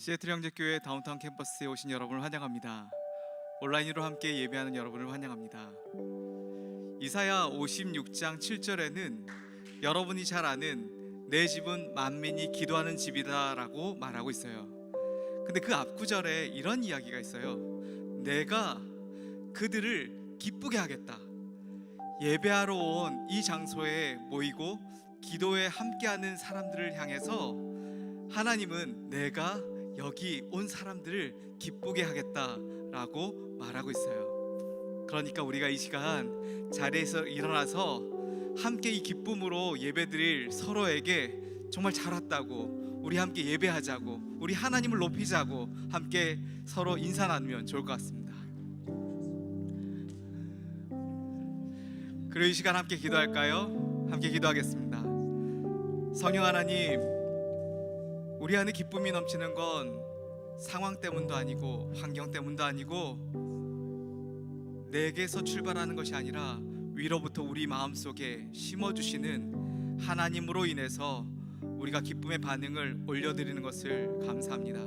시애틀 형제교회 다운타운 캠퍼스에 오신 여러분을 환영합니다. 온라인으로 함께 예배하는 여러분을 환영합니다. 이사야 56장 7절에는 여러분이 잘 아는 내 집은 만민이 기도하는 집이다 라고 말하고 있어요. 근데 그 앞구절에 이런 이야기가 있어요. 내가 그들을 기쁘게 하겠다. 예배하러 온 이 장소에 모이고 기도에 함께하는 사람들을 향해서 하나님은 내가 여기 온 사람들을 기쁘게 하겠다라고 말하고 있어요. 그러니까 우리가 이 시간 자리에서 일어나서 함께 이 기쁨으로 예배드릴 서로에게 정말 잘 왔다고, 우리 함께 예배하자고, 우리 하나님을 높이자고 함께 서로 인사 나누면 좋을 것 같습니다. 그리고 이 시간 함께 기도할까요? 함께 기도하겠습니다. 성령 하나님, 우리 안에 기쁨이 넘치는 건 상황 때문도 아니고 환경 때문도 아니고 내게서 출발하는 것이 아니라 위로부터 우리 마음속에 심어주시는 하나님으로 인해서 우리가 기쁨의 반응을 올려드리는 것을 감사합니다.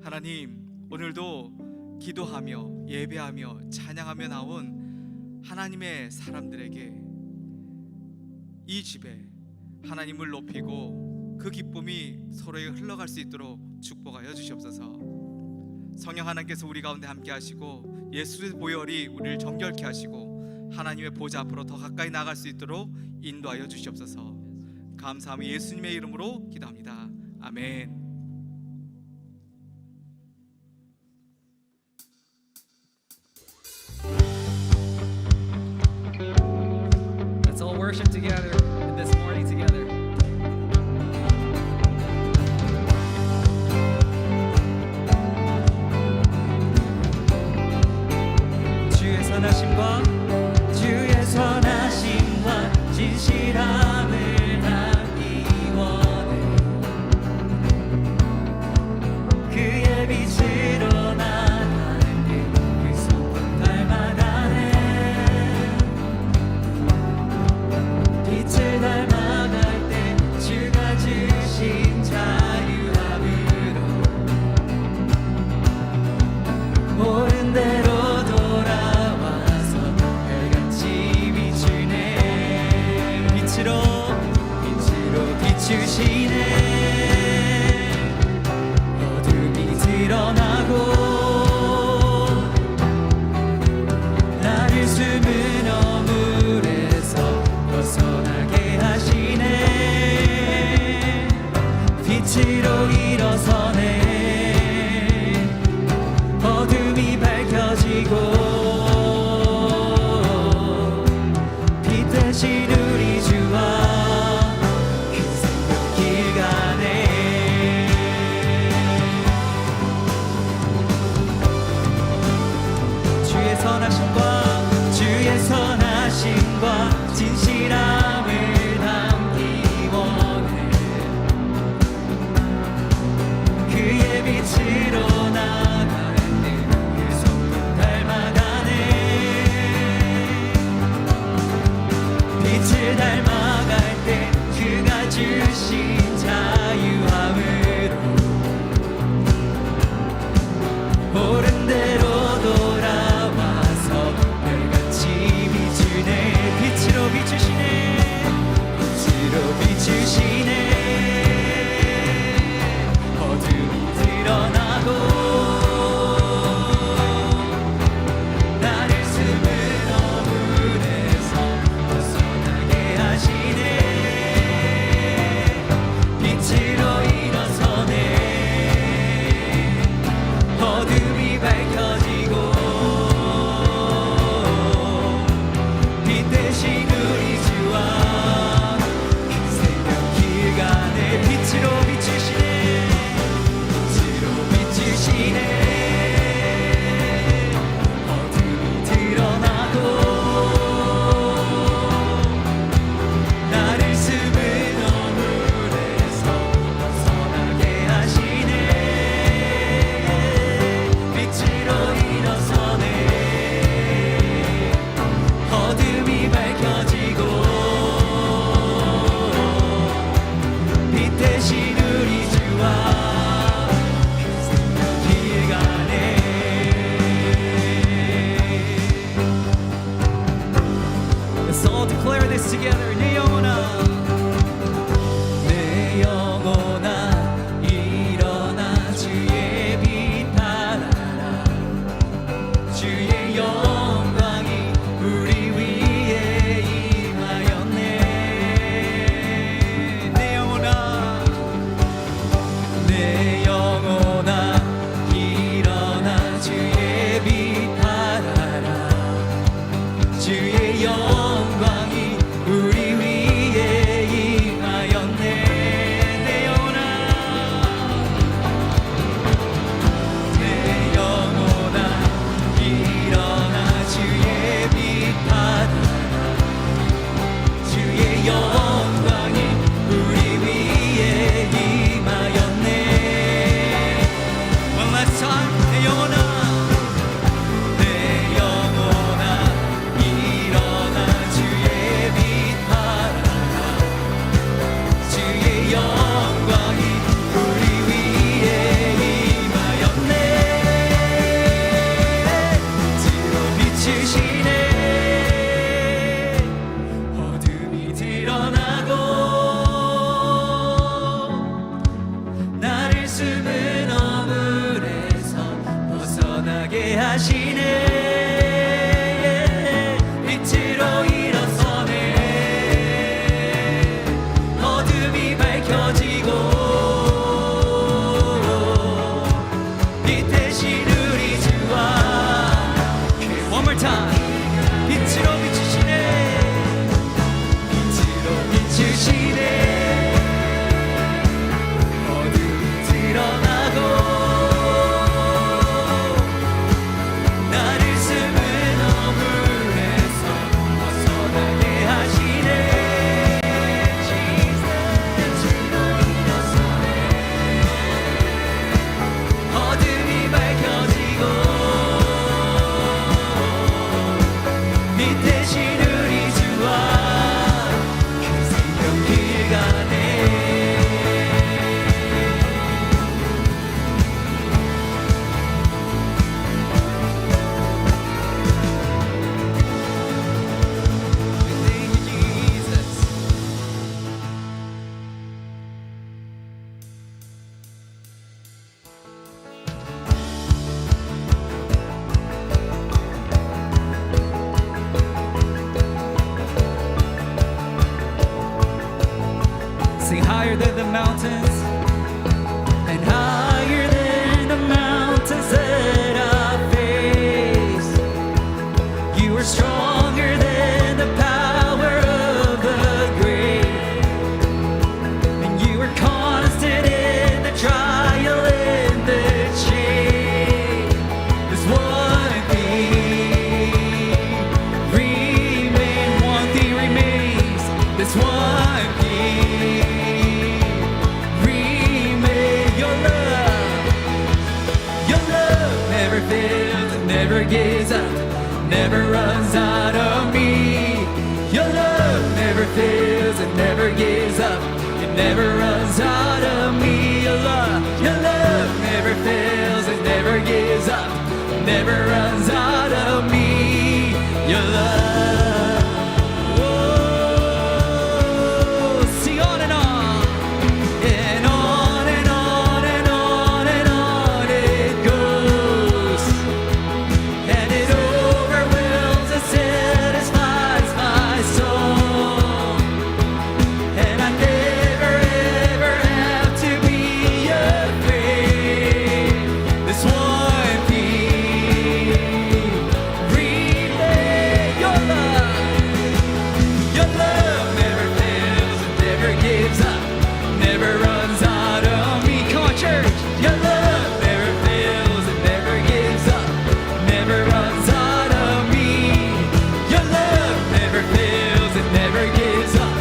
하나님, 오늘도 기도하며 예배하며 찬양하며 나온 하나님의 사람들에게 이 집에 하나님을 높이고 그 기쁨이 서로에게 흘러갈 수 있도록 축복하여 주시옵소서. 성령 하나님께서 우리 가운데 함께 하시고 예수의 보혈이 우리를 정결케 하시고 하나님의 보좌 앞으로 더 가까이 나갈 수 있도록 인도하여 주시옵소서. 감사하며 예수님의 이름으로 기도합니다. 아멘. Let's all worship together in this morning together. 주의 선하심과 진실함을 담기 원해. 그의 빛으로 나타내 그 성품 닮아가네. 빛을 닮아갈 때 주가 주신 자유함으로 옳은 대로 비추시네. 어둠이 드러나고 나를 숨은 어물에서 벗어나게 하시네. 빛으로 일어서네. 어둠이 밝혀지고 빛 대신 우리 주와 길 하시네. 어둠이 드러나고 나를 숨은 어물에서 벗어나게 하시네. 주로 일어서네. 어둠이 밝혀지고 빛대신 우리 주와 그 생명길 가네. Thank you, Jesus. Sing higher than the mountains, and higher than the mountains that I face. You are stronger than the power of the grave, and you are constant in the trial and the change. There's one thing remains. There's one thing remains. Your love never fails and never gives up, never runs out of me. Your love never fails and never gives up, it never runs out of me. Your love never fails and never gives up, never runs out of me. Your love. Oh, sing on and on, and on and on and on and on it goes, and it overwhelms and satisfies my soul. And I never ever have to be afraid. This one thing remains. Your love never fails and never gives up, never runs out of me. Come on, church. Your love never fails and never gives up, never runs out of me. Your love never fails and never gives up,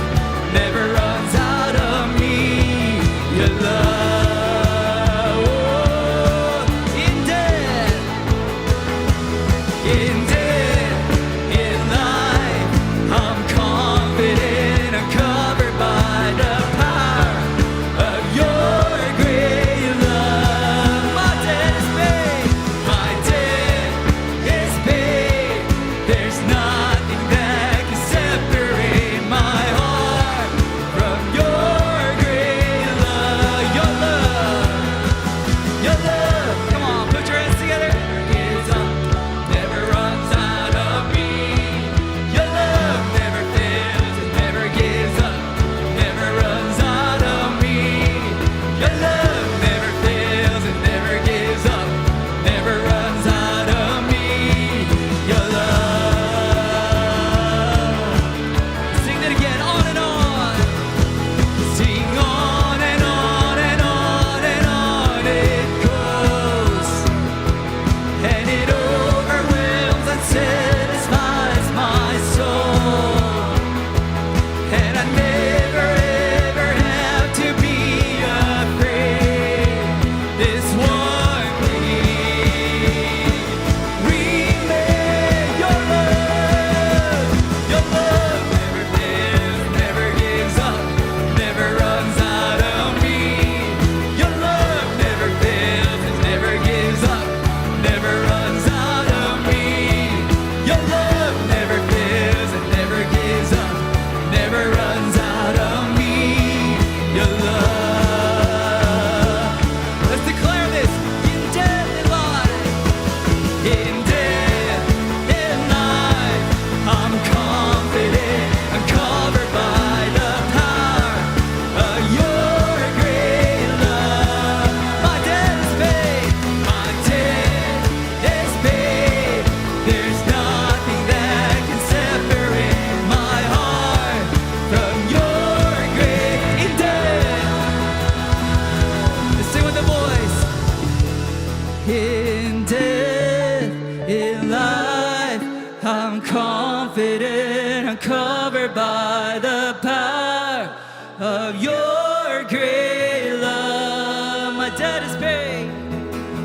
never runs out of me. Your love, oh, in death, in life, I'm confident, I'm covered by the power of your great love. My debt is paid, my debt is paid. There's nothing that can separate my heart from your great love. Your love, come on, put your hands together. Gives up, never runs out of me. Your love never fails, it never gives up, never runs out of me. Your love never fails, it never gives up, never runs out of me. Your love. Sing that again, on and on. Sing on and on and on and on it goes, and it overwhelms and satisfies my soul. And I never ever have to be afraid. This one thing remains. Your love never fails, never gives up, never runs out of me. Your love never fails, it never gives up, never runs out of me. Your love never fails, it never gives up, never runs out of me. Your love. Let's declare this in death and life. In death and life, I'm confident, I'm covered by the power of your great love. My debt is paid, my debt is paid. There's nothing that can separate my heart from your Lord, by the power of your great love. My debt is paid.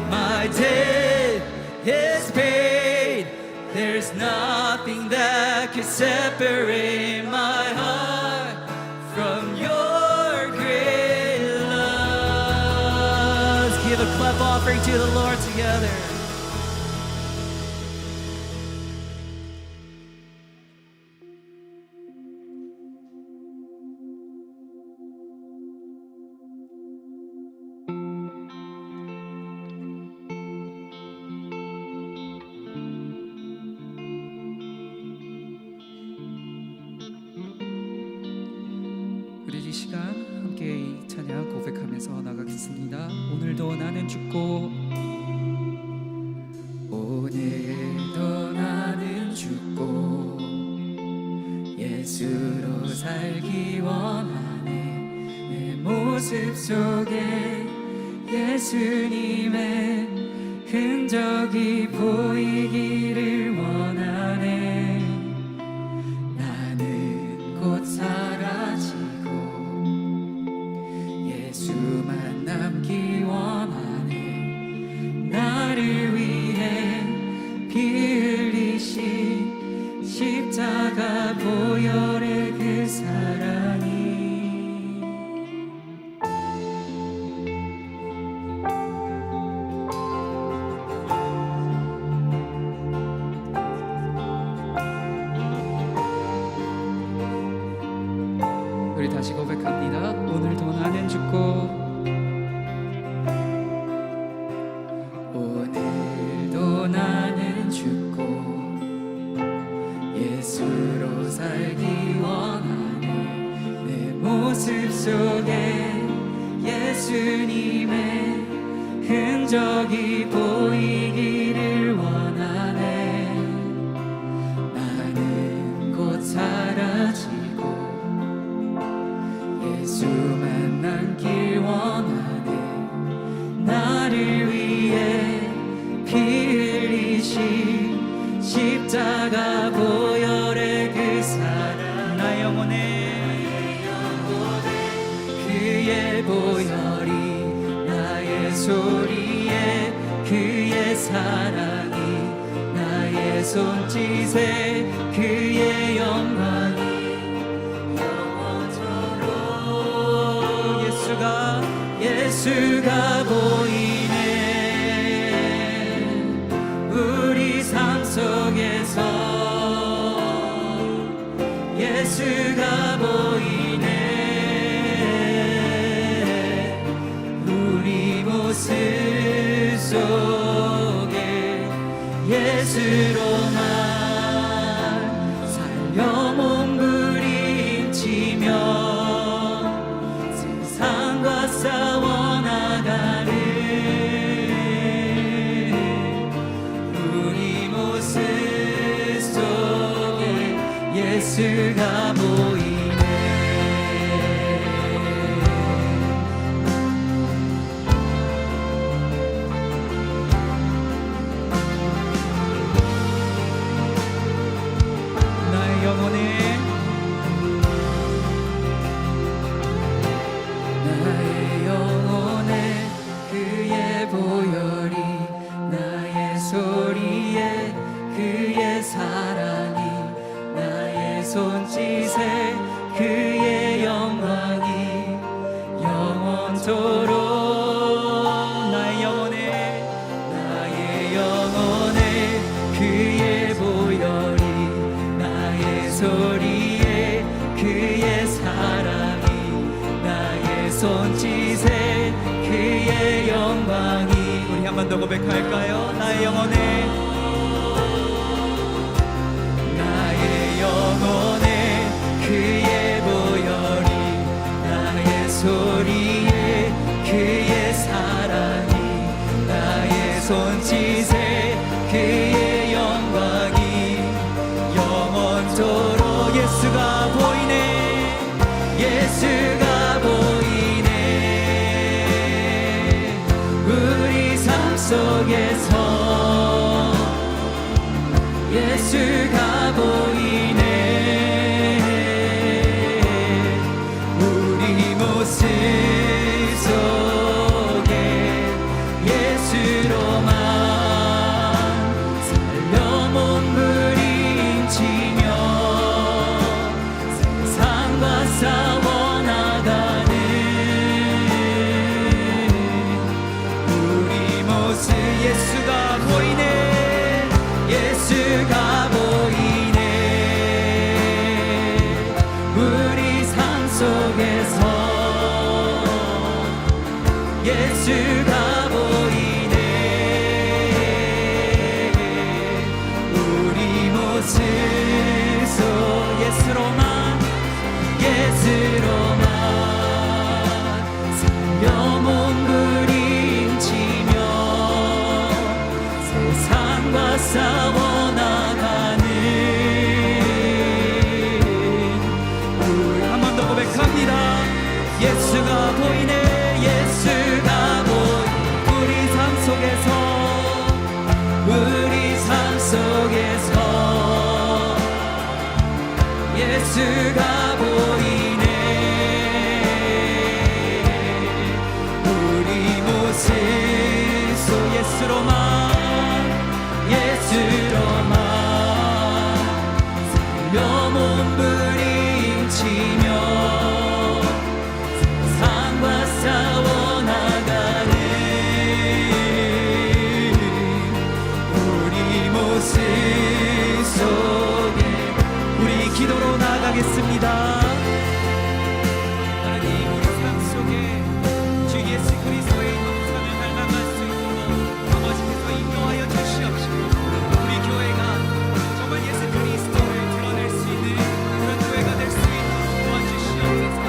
My debt is paid. There's nothing that can separate my heart from your great love. Let's give a clap offering to the Lord together. 우리 이 시간 함께 이 찬양 고백하면서 나가겠습니다. 오늘도 나는 죽고 오늘도 나는 죽고 예수로 살기 원하네. 내 모습 속에 예수님의 흔적이 보이기를 원하네. 나는 곧 사라지고 예수만 남기 원하네. 나를 위해 피 흘리신 십자가 보혈의 그 사랑이 우리 다시 고백합니다. 오늘도 나는 죽고 오늘도 나는 죽고 예수로 살기 원하네. 내 모습 속에 예수님의 흔적이 보이기를 원하네. 나는 곧 사라지고 예수만 남길 원하네. 나를 위해 피 흘리신 십자가 보혈의 그 사랑. 나의 영혼에 그의 보혈이 나의 소리에 그의 사랑이 나의 손짓에 그의 영광이 예수가 보이네. 우리 삶 속에서 예수가 보이네. 우리 모습 속에 예수로만 살려 몸부림치며 싸워 나가는 우리 모습 속에 예수가 보이네. 나의 영혼에 보혈이 나의 소리에 그의 사랑이 나의 손짓에 그의 영광이 영원토록 나의 영혼에 그의 보혈이 나의 소리에 그의 사랑이 나의 손짓에 그의 영광이. 우리 한 번 더 고백할까요? 나의 영혼에 그의 보혈이 나의 소리에 그의 사랑이 나의 손짓에 그의 영광이 영원토록 예수가 보이네. 예수가 보이네. 우리 삶 속에서 예수가 보이네. 속에 예수로만 살려 몸부림치며 세상과 싸워 나가는 우리 모습 예수가 보이네 예수가 보이네 우리 삶 속에서 예수가 보이네 우리 모습 속 예수로만 살려 몸부림치며 세상과 싸워 나가는 한 번 더 고백합니다 예수가 보이네 예수가 우리 삶 속에서 우리 삶 속에서 예수가 보이네 우리 모습 속 예수로만 살려 몸부림치며 세상과 싸워 나가는 우리 모습 속에 우리 기도로 나아가겠습니다 하나님 우리 삶 속에 주 예수 그리스도의 형상을 닮아갈 수 있도록 아버지께서 인도하여 주시옵시고 우리 교회가 정말 예수 그리스도를 드러낼 수 있는 그런 교회가 될 수 있도록 도와주시옵소서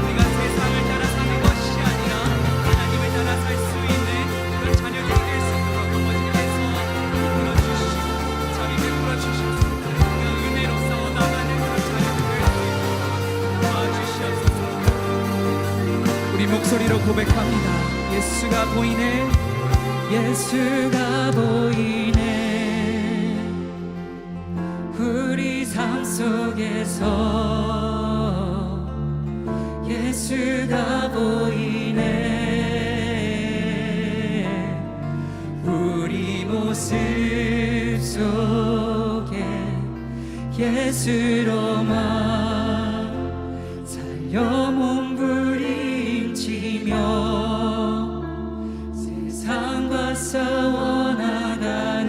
우리가 세상을 따라 사는 것이 아니라 하나님을 따라 살 수 있는 그런 자녀들이 될 수 있도록 아버지께서 이끌어주시고 자비 베풀어 주셔서 은혜로 싸워나가는 그런 자녀들 될 수 있도록 도와주시옵소서 우리 목소리로 고백합니다 예수가 보이네 예수가 보이네 우리 삶 속에서 예수가 보이네 우리 모습 속에 예수로만 살려 몸부림치며 세상과 싸워 나가는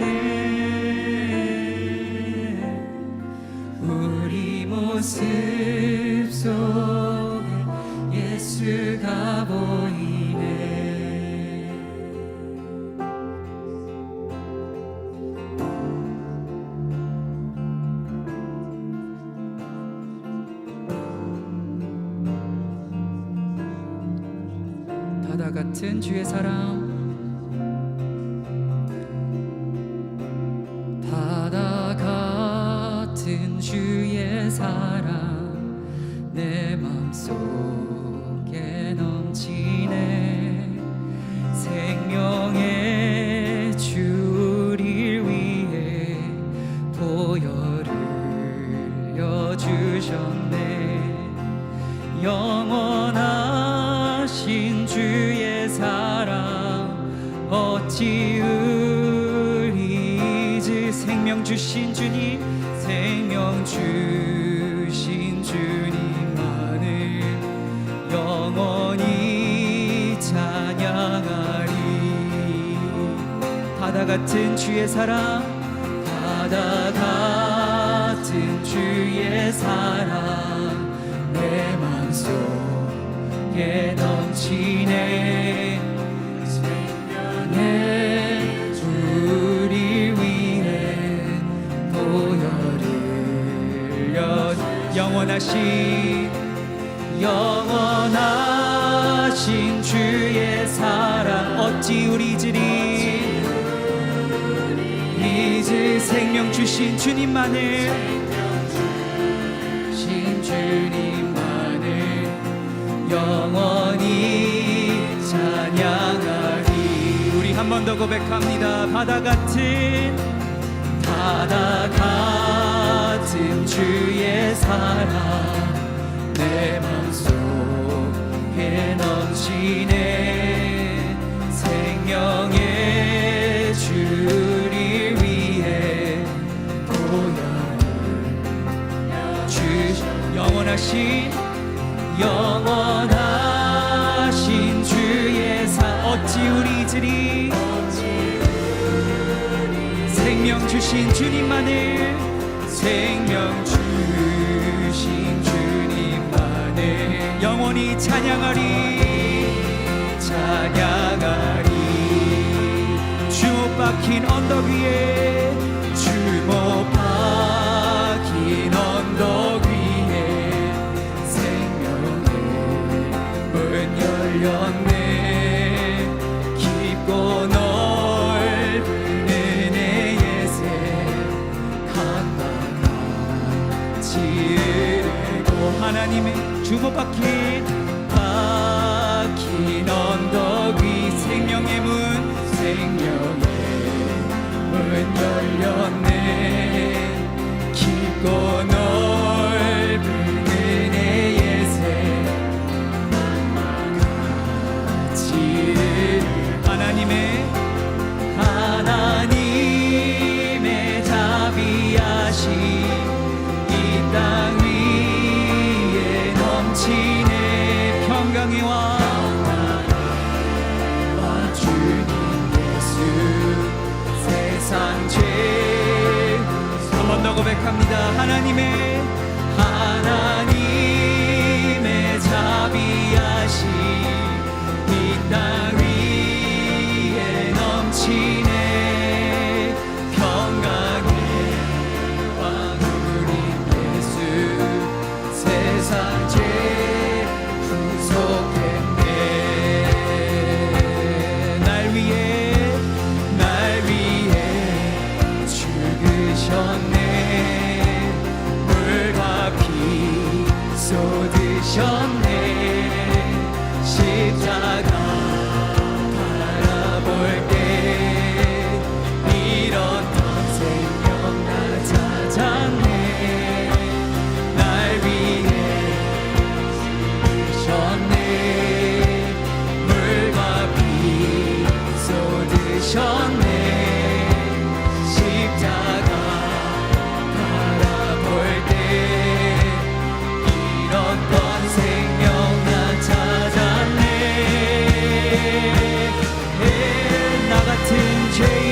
우리 모습 속에 예수가 보이네 바다 같은 주의 사랑 바다 같은 주의 사랑 내 맘속에 넘치네 생명의 주 우릴 위해 보혈을 흘려주셨네 영원하신 주의 사랑 어찌 우리 잊을 생명 주신 주님 생명 주신 주님만을 영원히 찬양하리 바다 같은 주의 사랑 바다 같은 주의 사랑 내 맘속에 넘치네 생명의 주를 위해 보혈을 흘려 영원하신 주의 사랑 어찌 우리 잊을 생명 주신 주님만을 영원히 찬양하리 우리 한 번 더 고백합니다 바다 같은 주의 사랑 내 맘속에 게 넘치네 생명의 주를 위해 보혈을 주셔 영원하신 주의 사 어찌 우리 잊으리 생명 주신 주님만을 생명 주신 주님만을 영원히 찬양하리 주목 박힌 언덕 위에 주목 박힌 언덕 위에 생명의 문 열렸네 깊고 넓은 은혜의 새 강강같이 흐르고 하나님의 주목 박힌 언덕 위 생명의 문 열렸네 깊고 넓은 은혜의 새 같이 하나님의 자비하심 이 땅 위에 넘치네 평강의 왕 주님 예수 세상 죄 한 번 더 고백합니다. 하나님의 자비하심 이 땅 위에 넘치네 평강의 왕 우리 예수 세상 죄 구속했네 날 위해 죽으셨네 물과 피 쏟으셨네 십자가 바라볼 때 잃었던 생명 나 찾았네 날 위해 죽으셨네 물과 피 쏟으셨네 십자가 바라볼 때 잃었던 생명 나 찾았네 나 같은 죄인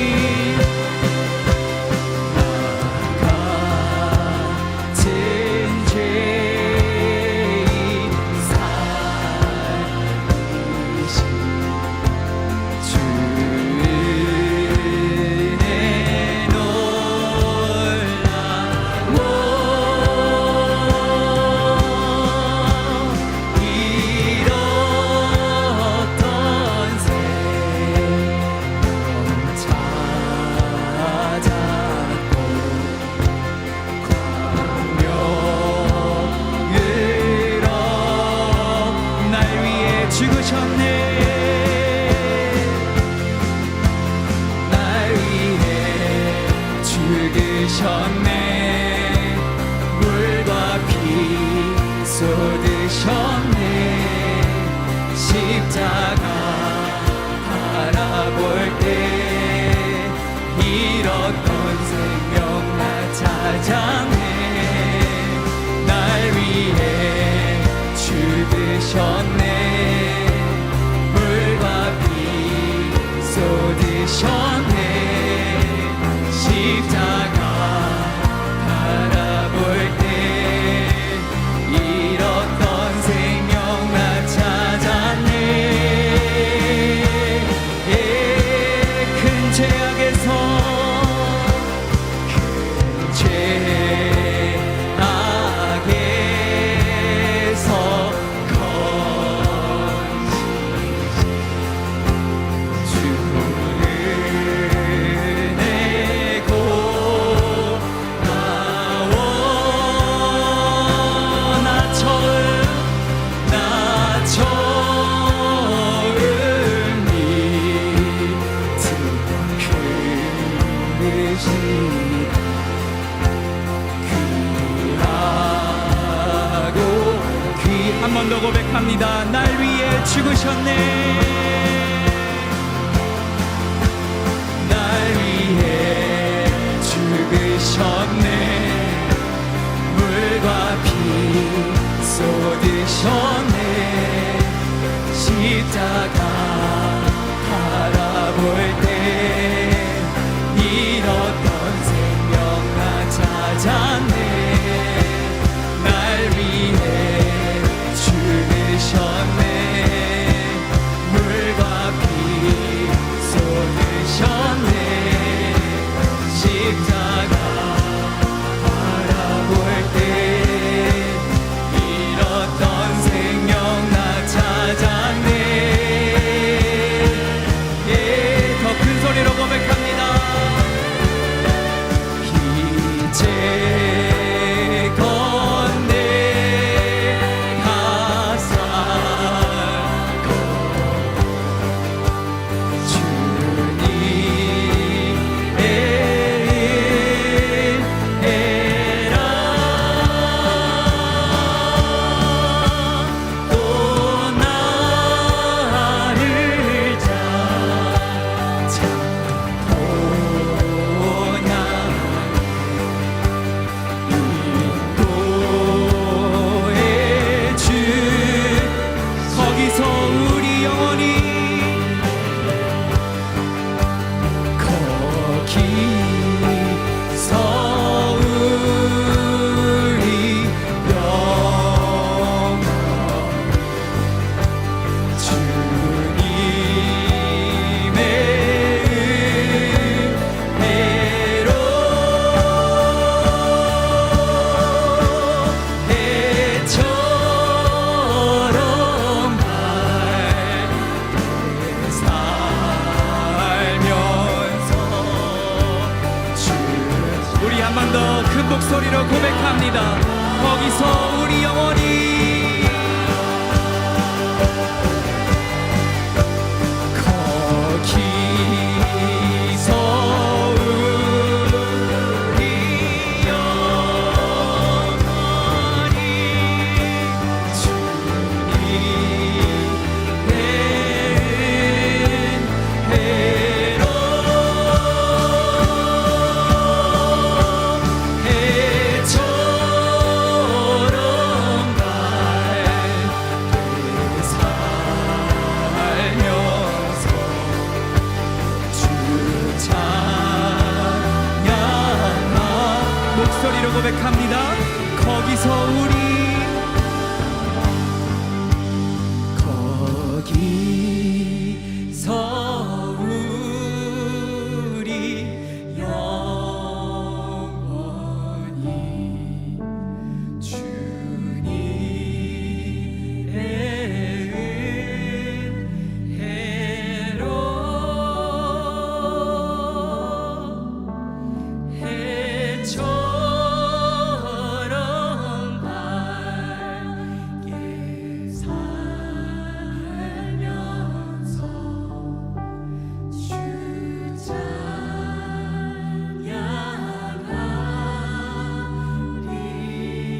살리신 주의 잃었던 생명 찾았고 광명으로 날 위해 죽으셨네 날 위해 죽으셨네 물과 피 쏟으셨네 십자가 바라볼 때 잃었던 생명 나 찾았네 날 위해 죽으셨네 물과 피 쏟으셨네 십자가 바라볼 때 잃었던 생명 나 찾았네 큰 죄악에서 큰 죄 위해 죽으셨네. 날 위해 죽으셨네. 물과 피 쏟으셨네. 십자가 바라볼 때 잃었던 생명 나 찾았네. 날 위해 죽으셨네. 물과 피 쏟으셨네. 십자가 바라볼 때 잃었던 생명 나 찾았네. 예, 더 큰 소리로 고백합니다. 이제 건네가사 주님의 은혜라. 또 나를 찾아오냐. 인도의 주 거기서 우리 영원히 거기서 우리 영원히 주님의 은혜로 해처럼 밝게 살면서 우리 한 번 더 큰 목소리로 고백합니다. 거기서 우리 영원히 거기서 우리 영원히 주님의 은혜로 해처럼 밝게 살면서 주 찬양하. 목소리로 고백합니다. 거기서 우리 영원히 주님의 은혜로 해처럼 밝게 살면서 주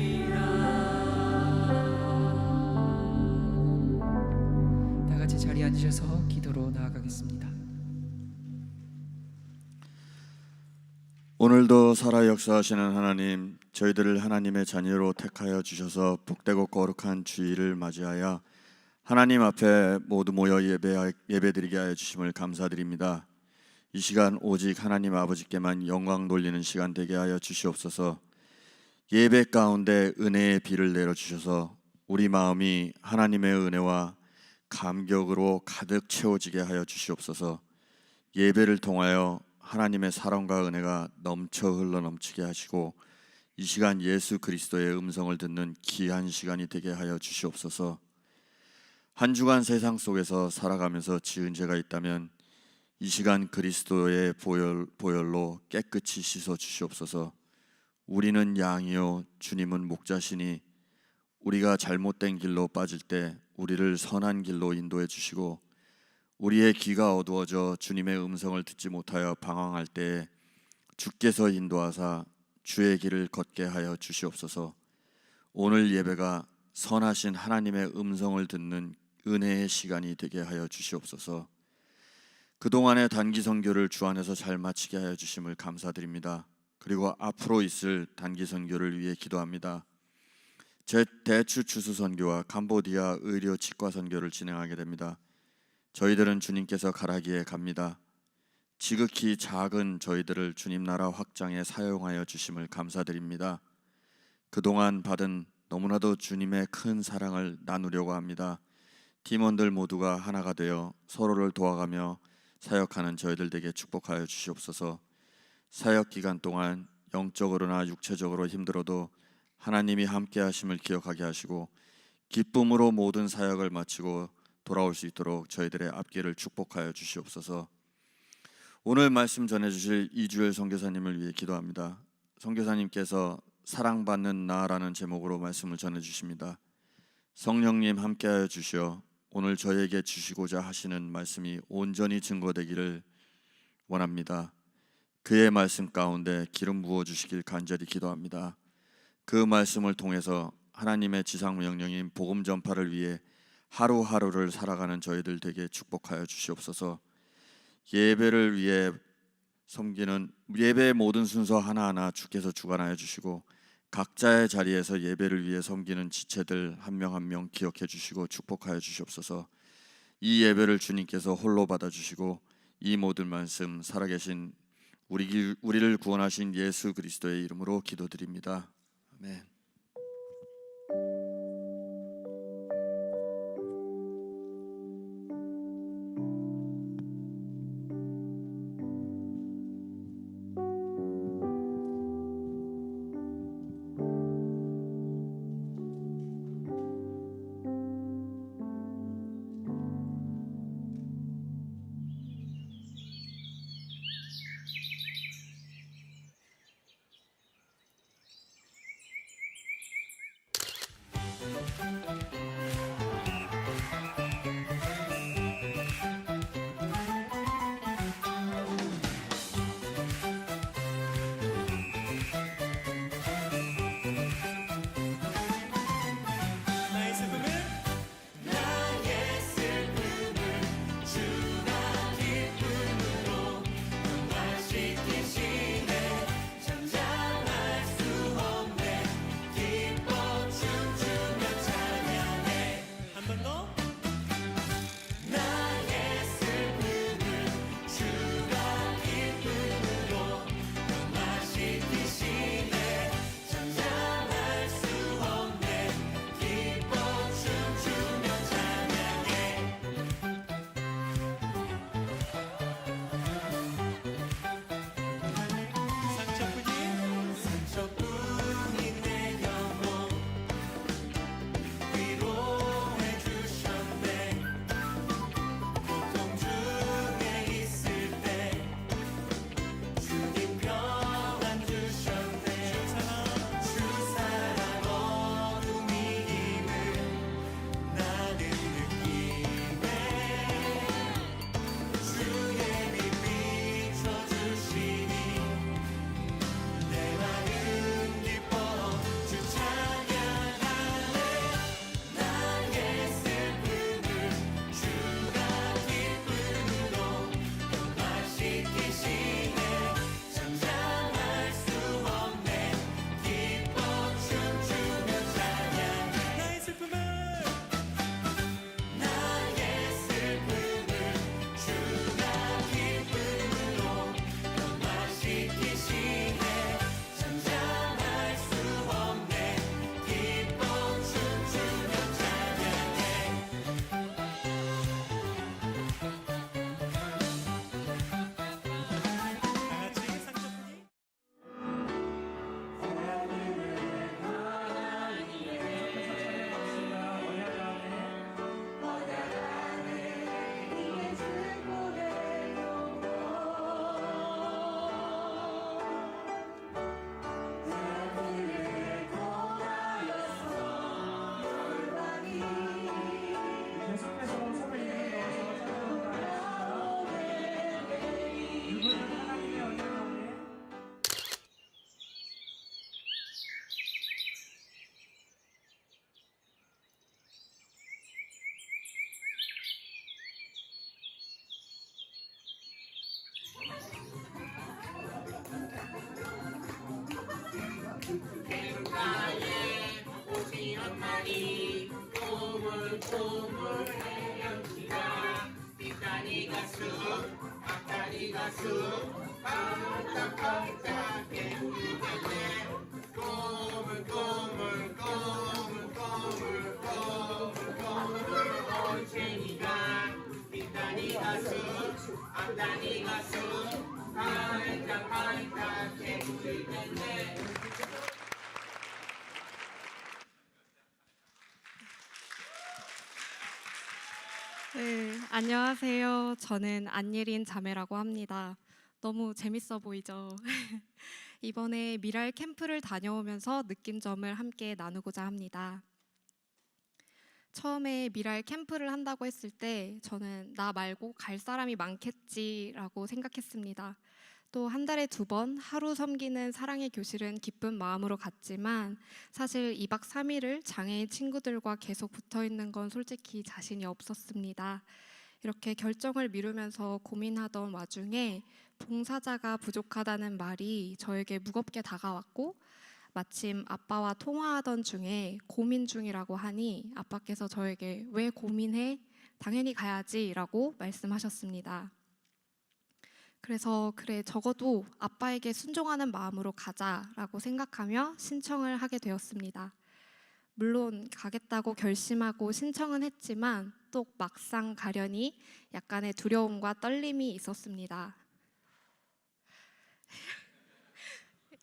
찬양하리라. 다 같이 자리에 앉으셔서 기도로 나아가겠습니다. 오늘도 살아 역사하시는 하나님, 저희들을 하나님의 자녀로 택하여 주셔서 복되고 거룩한 주일을 맞이하여 하나님 앞에 모두 모여 예배드리게 하여 주심을 감사드립니다. 이 시간 오직 하나님 아버지께만 영광 돌리는 시간 되게 하여 주시옵소서. 예배 가운데 은혜의 비를 내려주셔서 우리 마음이 하나님의 은혜와 감격으로 가득 채워지게 하여 주시옵소서. 예배를 통하여 하나님의 사랑과 은혜가 넘쳐 흘러넘치게 하시고 이 시간 예수 그리스도의 음성을 듣는 귀한 시간이 되게 하여 주시옵소서. 한 주간 세상 속에서 살아가면서 지은 죄가 있다면 이 시간 그리스도의 보혈로 깨끗이 씻어 주시옵소서. 우리는 양이요 주님은 목자시니 우리가 잘못된 길로 빠질 때 우리를 선한 길로 인도해 주시고 우리의 귀가 어두워져 주님의 음성을 듣지 못하여 방황할 때에 주께서 인도하사 주의 길을 걷게 하여 주시옵소서. 오늘 예배가 선하신 하나님의 음성을 듣는 은혜의 시간이 되게 하여 주시옵소서. 그동안의 단기 선교를 주 안에서 잘 마치게 하여 주심을 감사드립니다. 그리고 앞으로 있을 단기 선교를 위해 기도합니다. 제 대추 추수 선교와 캄보디아 의료 치과 선교를 진행하게 됩니다. 저희들은 주님께서 가라기에 갑니다. 지극히 작은 저희들을 주님 나라 확장에 사용하여 주심을 감사드립니다. 그동안 받은 너무나도 주님의 큰 사랑을 나누려고 합니다. 팀원들 모두가 하나가 되어 서로를 도와가며 사역하는 저희들 되게 축복하여 주시옵소서. 사역 기간 동안 영적으로나 육체적으로 힘들어도 하나님이 함께 하심을 기억하게 하시고 기쁨으로 모든 사역을 마치고 돌아올 수 있도록 저희들의 앞길을 축복하여 주시옵소서. 오늘 말씀 전해주실 이주열 선교사님을 위해 기도합니다. 선교사님께서 사랑받는 나라는 제목으로 말씀을 전해주십니다. 성령님 함께하여 주시어 오늘 저에게 주시고자 하시는 말씀이 온전히 증거되기를 원합니다. 그의 말씀 가운데 기름 부어 주시길 간절히 기도합니다. 그 말씀을 통해서 하나님의 지상 명령인 복음 전파를 위해 하루하루를 살아가는 저희들 되게 축복하여 주시옵소서. 예배를 위해 섬기는 예배의 모든 순서 하나하나 주께서 주관하여 주시고 각자의 자리에서 예배를 위해 섬기는 지체들 한 명 한 명 기억해 주시고 축복하여 주시옵소서. 이 예배를 주님께서 홀로 받아주시고 이 모든 말씀 살아계신 우리를 구원하신 예수 그리스도의 이름으로 기도드립니다. 아멘. 네, 안녕하세요. 저는 안예린 자매라고 합니다. 너무 재밌어 보이죠? 이번에 미랄 캠프를 다녀오면서 느낀 점을 함께 나누고자 합니다. 처음에 미랄 캠프를 한다고 했을 때 저는 나 말고 갈 사람이 많겠지라고 생각했습니다. 또 한 달에 2번 하루 섬기는 사랑의 교실은 기쁜 마음으로 갔지만 사실 2박 3일을 장애인 친구들과 계속 붙어 있는 건 솔직히 자신이 없었습니다. 이렇게 결정을 미루면서 고민하던 와중에 봉사자가 부족하다는 말이 저에게 무겁게 다가왔고 마침 아빠와 통화하던 중에 고민 중이라고 하니 아빠께서 저에게 왜 고민해? 당연히 가야지라고 말씀하셨습니다. 그래서 그래 적어도 아빠에게 순종하는 마음으로 가자라고 생각하며 신청을 하게 되었습니다. 물론 가겠다고 결심하고 신청은 했지만 또 막상 가려니 약간의 두려움과 떨림이 있었습니다.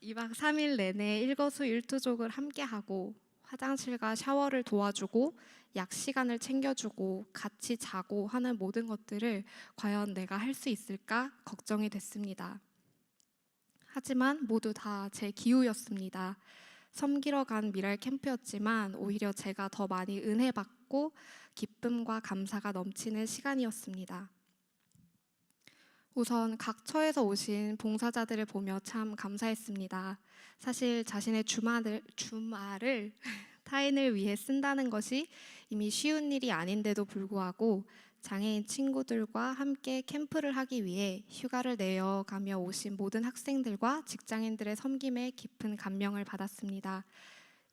2박 3일 내내 일거수일투족을 함께하고 화장실과 샤워를 도와주고 약 시간을 챙겨주고 같이 자고 하는 모든 것들을 과연 내가 할 수 있을까 걱정이 됐습니다. 하지만 모두 다 제 기우였습니다. 섬기러 간 미랄 캠프였지만 오히려 제가 더 많이 은혜 받고 기쁨과 감사가 넘치는 시간이었습니다. 우선 각 처에서 오신 봉사자들을 보며 참 감사했습니다. 사실 자신의 주말을 타인을 위해 쓴다는 것이 이미 쉬운 일이 아닌데도 불구하고 장애인 친구들과 함께 캠프를 하기 위해 휴가를 내어가며 오신 모든 학생들과 직장인들의 섬김에 깊은 감명을 받았습니다.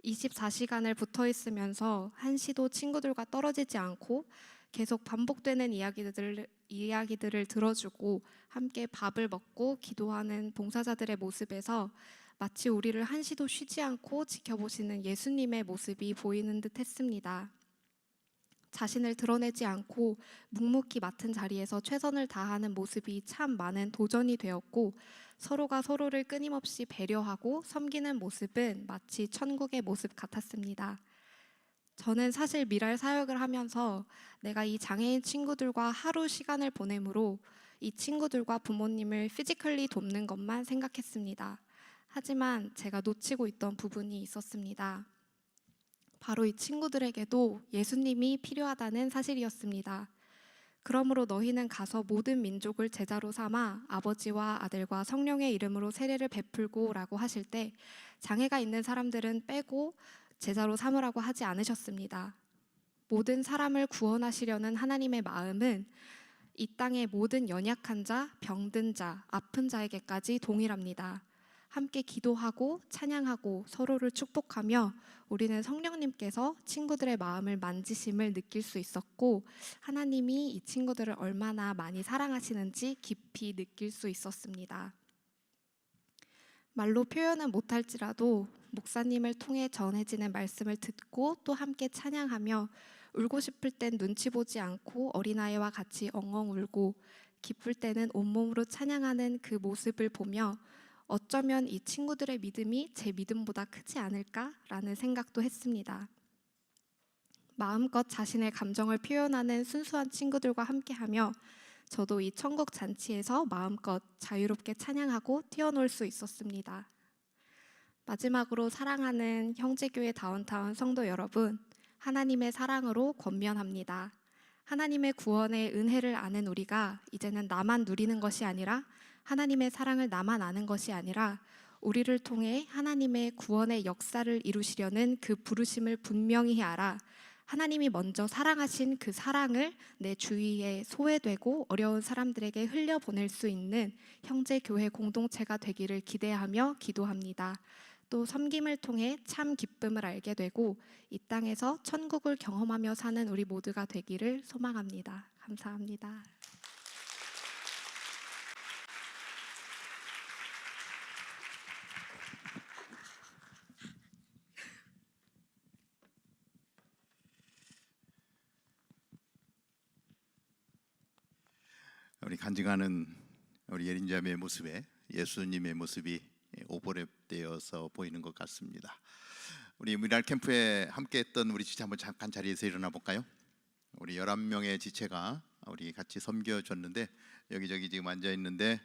24시간을 붙어 있으면서 한시도 친구들과 떨어지지 않고 계속 반복되는 이야기들을 들어주고 함께 밥을 먹고 기도하는 봉사자들의 모습에서 마치 우리를 한시도 쉬지 않고 지켜보시는 예수님의 모습이 보이는 듯 했습니다. 자신을 드러내지 않고 묵묵히 맡은 자리에서 최선을 다하는 모습이 참 많은 도전이 되었고 서로가 서로를 끊임없이 배려하고 섬기는 모습은 마치 천국의 모습 같았습니다. 저는 사실 미랄 사역을 하면서 내가 이 장애인 친구들과 하루 시간을 보내므로 이 친구들과 부모님을 피지컬리 돕는 것만 생각했습니다. 하지만 제가 놓치고 있던 부분이 있었습니다. 바로 이 친구들에게도 예수님이 필요하다는 사실이었습니다. 그러므로 너희는 가서 모든 민족을 제자로 삼아 아버지와 아들과 성령의 이름으로 세례를 베풀고 라고 하실 때 장애가 있는 사람들은 빼고 제자로 삼으라고 하지 않으셨습니다. 모든 사람을 구원하시려는 하나님의 마음은 이 땅의 모든 연약한 자, 병든 자, 아픈 자에게까지 동일합니다. 함께 기도하고 찬양하고 서로를 축복하며 우리는 성령님께서 친구들의 마음을 만지심을 느낄 수 있었고 하나님이 이 친구들을 얼마나 많이 사랑하시는지 깊이 느낄 수 있었습니다. 말로 표현은 못할지라도 목사님을 통해 전해지는 말씀을 듣고 또 함께 찬양하며 울고 싶을 땐 눈치 보지 않고 어린아이와 같이 엉엉 울고 기쁠 때는 온몸으로 찬양하는 그 모습을 보며 어쩌면 이 친구들의 믿음이 제 믿음보다 크지 않을까라는 생각도 했습니다. 마음껏 자신의 감정을 표현하는 순수한 친구들과 함께하며 저도 이 천국 잔치에서 마음껏 자유롭게 찬양하고 뛰어놀 수 있었습니다. 마지막으로 사랑하는 형제교회 다운타운 성도 여러분, 하나님의 사랑으로 권면합니다. 하나님의 구원의 은혜를 아는 우리가 이제는 나만 누리는 것이 아니라 하나님의 사랑을 나만 아는 것이 아니라 우리를 통해 하나님의 구원의 역사를 이루시려는 그 부르심을 분명히 알아 하나님이 먼저 사랑하신 그 사랑을 내 주위에 소외되고 어려운 사람들에게 흘려보낼 수 있는 형제 교회 공동체가 되기를 기대하며 기도합니다. 또 섬김을 통해 참 기쁨을 알게 되고 이 땅에서 천국을 경험하며 사는 우리 모두가 되기를 소망합니다. 감사합니다. 우리 간증하는 우리 예린자매의 모습에 예수님의 모습이 오버랩되어서 보이는 것 같습니다. 우리 미랄 캠프에 함께했던 우리 지체 한번 잠깐 자리에서 일어나 볼까요? 우리 11명의 지체가 우리 같이 섬겨줬는데 여기저기 지금 앉아 있는데,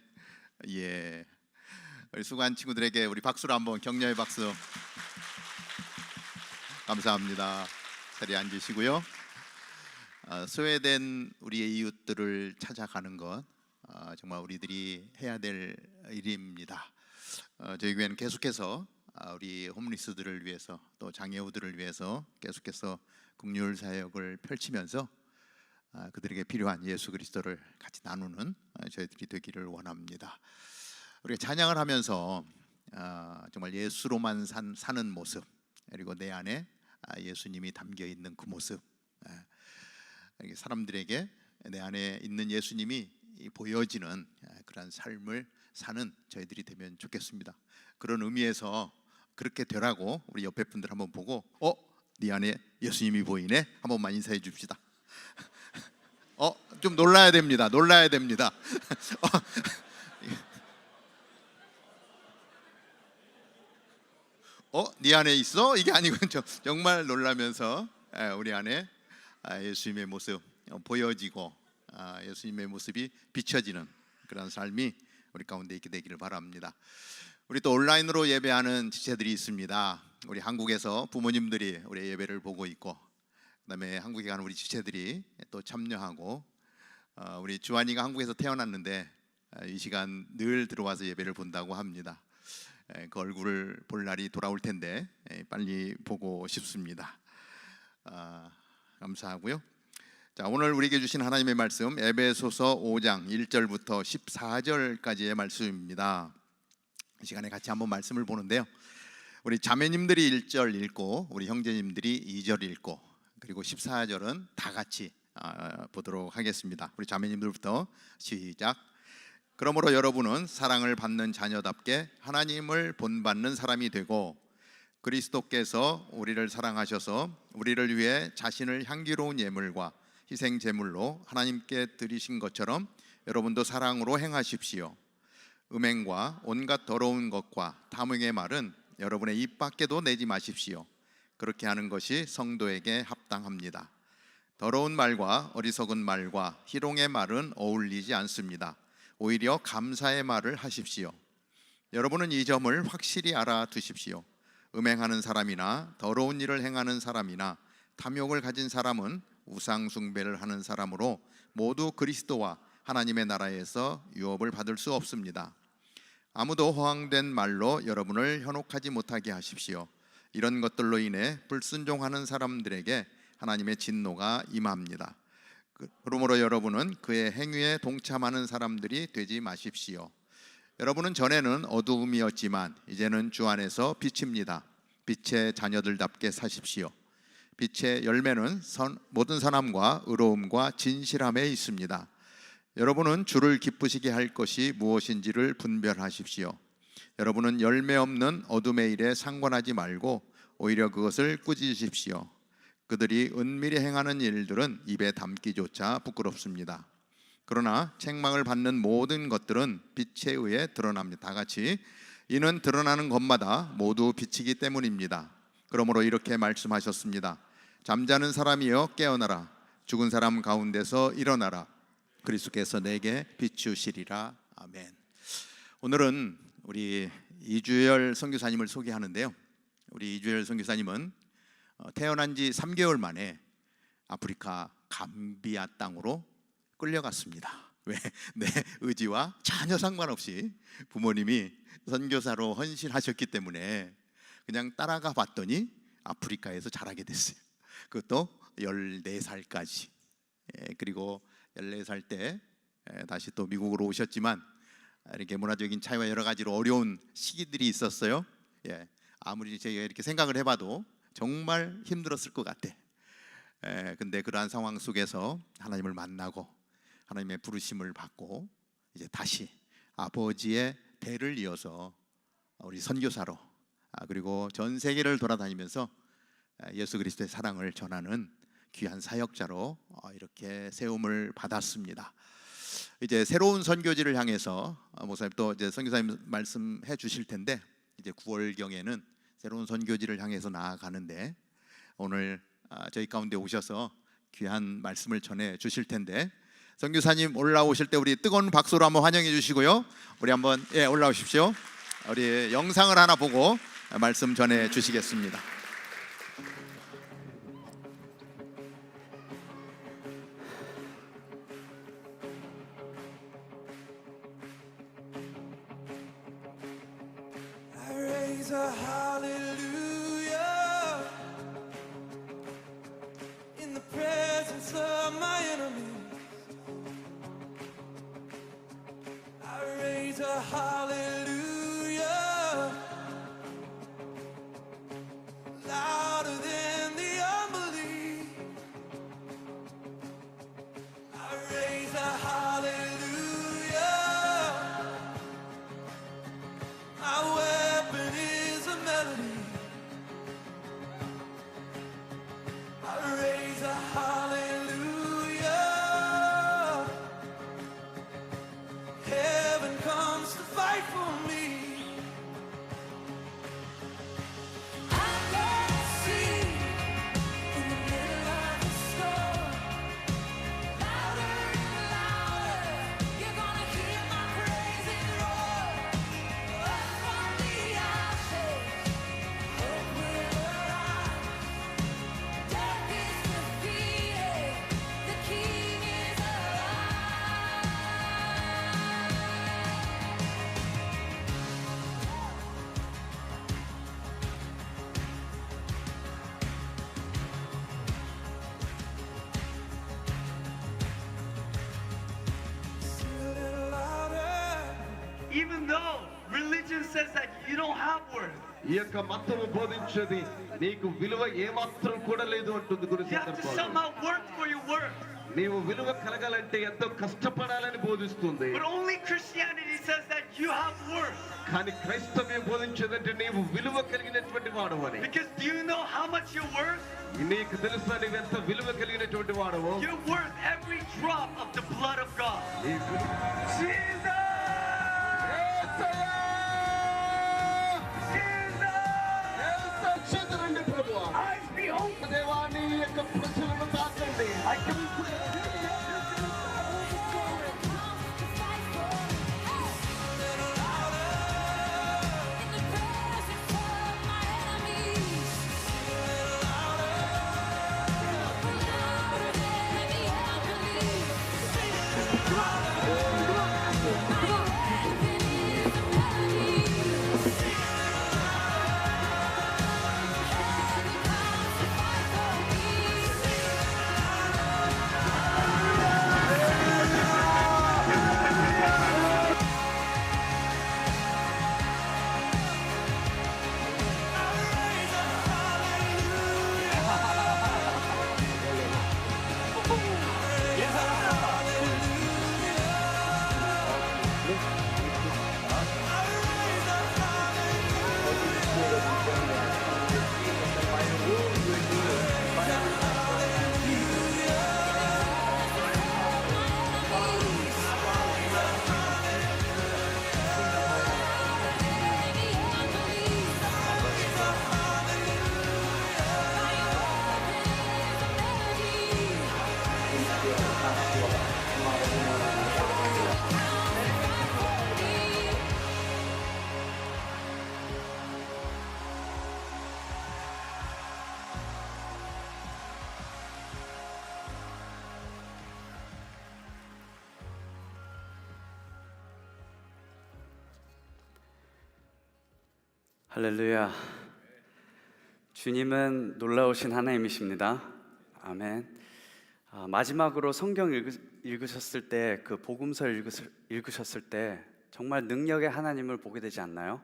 예, 우리 수고한 친구들에게 우리 박수로 한번 격려의 박수. 감사합니다. 자리에 앉으시고요. 소외된 우리의 이웃들을 찾아가는 것 정말 우리들이 해야 될 일입니다. 저희 교회는 계속해서 우리 홈리스들을 위해서 또 장애우들을 위해서 계속해서 긍휼 사역을 펼치면서 그들에게 필요한 예수 그리스도를 같이 나누는 저희들이 되기를 원합니다. 우리가 찬양을 하면서 정말 예수로만 사는 모습, 그리고 내 안에 예수님이 담겨 있는 그 모습, 사람들에게 내 안에 있는 예수님이 보여지는 그런 삶을 사는 저희들이 되면 좋겠습니다. 그런 의미에서 그렇게 되라고 우리 옆에 분들 한번 보고 네 안에 예수님이 보이네? 한 번만 인사해 줍시다. 좀 놀라야 됩니다. 네 안에 있어? 이게 아니고 정말 놀라면서 우리 안에 예수님의 모습 보여지고 예수님의 모습이 비춰지는 그런 삶이 우리 가운데 있게 되기를 바랍니다. 우리 또 온라인으로 예배하는 지체들이 있습니다. 우리 한국에서 부모님들이 우리 예배를 보고 있고, 그다음에 한국에 가는 우리 지체들이 또 참여하고, 우리 주한이가 한국에서 태어났는데 이 시간 늘 들어와서 예배를 본다고 합니다. 그 얼굴을 볼 날이 돌아올 텐데 빨리 보고 싶습니다. 감사하고요. 자, 오늘 우리에게 주신 하나님의 말씀 에베소서 5장 1절부터 14절까지의 말씀입니다. 이 시간에 같이 한번 말씀을 보는데요, 우리 자매님들이 1절 읽고 우리 형제님들이 2절 읽고 그리고 14절은 다 같이 보도록 하겠습니다. 우리 자매님들부터 시작. 그러므로 여러분은 사랑을 받는 자녀답게 하나님을 본받는 사람이 되고, 그리스도께서 우리를 사랑하셔서 우리를 위해 자신을 향기로운 예물과 희생 제물로 하나님께 드리신 것처럼 여러분도 사랑으로 행하십시오. 음행과 온갖 더러운 것과 탐욕의 말은 여러분의 입 밖에도 내지 마십시오. 그렇게 하는 것이 성도에게 합당합니다. 더러운 말과 어리석은 말과 희롱의 말은 어울리지 않습니다. 오히려 감사의 말을 하십시오. 여러분은 이 점을 확실히 알아두십시오. 음행하는 사람이나 더러운 일을 행하는 사람이나 탐욕을 가진 사람은 우상 숭배를 하는 사람으로 모두 그리스도와 하나님의 나라에서 유업을 받을 수 없습니다. 아무도 허황된 말로 여러분을 현혹하지 못하게 하십시오. 이런 것들로 인해 불순종하는 사람들에게 하나님의 진노가 임합니다. 그러므로 여러분은 그의 행위에 동참하는 사람들이 되지 마십시오. 여러분은 전에는 어두움이었지만 이제는 주 안에서 빛입니다. 빛의 자녀들답게 사십시오. 빛의 열매는 모든 선함과 의로움과 진실함에 있습니다. 여러분은 주를 기쁘시게 할 것이 무엇인지를 분별하십시오. 여러분은 열매 없는 어둠의 일에 상관하지 말고 오히려 그것을 꾸짖으십시오. 그들이 은밀히 행하는 일들은 입에 담기조차 부끄럽습니다. 그러나 책망을 받는 모든 것들은 빛에 의해 드러납니다. 다 같이, 이는 드러나는 것마다 모두 빛이기 때문입니다. 그러므로 이렇게 말씀하셨습니다. 잠자는 사람이여 깨어나라. 죽은 사람 가운데서 일어나라. 그리스도께서 내게 비추시리라. 아멘. 오늘은 우리 이주열 선교사님을 소개하는데요, 우리 이주열 선교사님은 태어난 지 3개월 만에 아프리카 감비아 땅으로 끌려갔습니다. 왜? 내 의지와 전혀 상관없이 부모님이 선교사로 헌신하셨기 때문에 그냥 따라가 봤더니 아프리카에서 자라게 됐어요. 그것도 14살까지. 그리고 14살 때 다시 또 미국으로 오셨지만 이렇게 문화적인 차이와 여러 가지로 어려운 시기들이 있었어요. 아무리 제가 이렇게 생각을 해봐도 정말 힘들었을 것 같아. 근데 그러한 상황 속에서 하나님을 만나고 하나님의 부르심을 받고 이제 다시 아버지의 대를 이어서 우리 선교사로 그리고 전 세계를 돌아다니면서 예수 그리스도의 사랑을 전하는 귀한 사역자로 이렇게 세움을 받았습니다. 이제 새로운 선교지를 향해서 목사님 또 이제 선교사님 말씀해 주실 텐데 이제 9월경에는 새로운 선교지를 향해서 나아가는데 오늘 저희 가운데 오셔서 귀한 말씀을 전해 주실 텐데 선교사님 올라오실 때 우리 뜨거운 박수로 한번 환영해 주시고요. 우리 한번 올라오십시오. 우리 영상을 하나 보고 말씀 전해 주시겠습니다. I raise a hallelujah in the presence of my enemies. I raise a hallelujah louder than the unbelief. I raise a hallelujah. My weapon is a melody. I raise a hallelujah. Heaven comes to fight for me. I can see in the middle of the storm. Louder and louder, you're gonna hear my praises roar. Up from the ashes, hope will arise. Death is defeated, the King is alive. Sing a little louder. Even though religion says that you don't have worth, ఈ యొక్క మతము బోధించేది నీకు విలువ ఏమాత్రం కూడా లేదు అంటుంది గురు you have to సందర్భాలు. somehow work for your worth. నీవు విలువ కలగాలంటే ఎంతో కష్టపడాలని బోధిస్తుంది. But only Christianity says that you have worth. కానీ క్రైస్తవ్యం బోధించేదంటే నీవు విలువ కలిగినటువంటి వాడవని. Because do you know how much you're worth? నీకు తెలుసా నీవు ఎంత విలువ కలిగినటువంటి వాడవో? You're worth every drop of the blood of God. నీకు Jesus! చెదరండి ప్రభువా. Eyes behold. దేవా నీ యొక్క ప్రజలను తాకండి. 할렐루야. 주님은 놀라우신 하나님이십니다. 아멘. 마지막으로 성경 읽으셨을 때, 그 복음서 읽으셨을 때 정말 능력의 하나님을 보게 되지 않나요?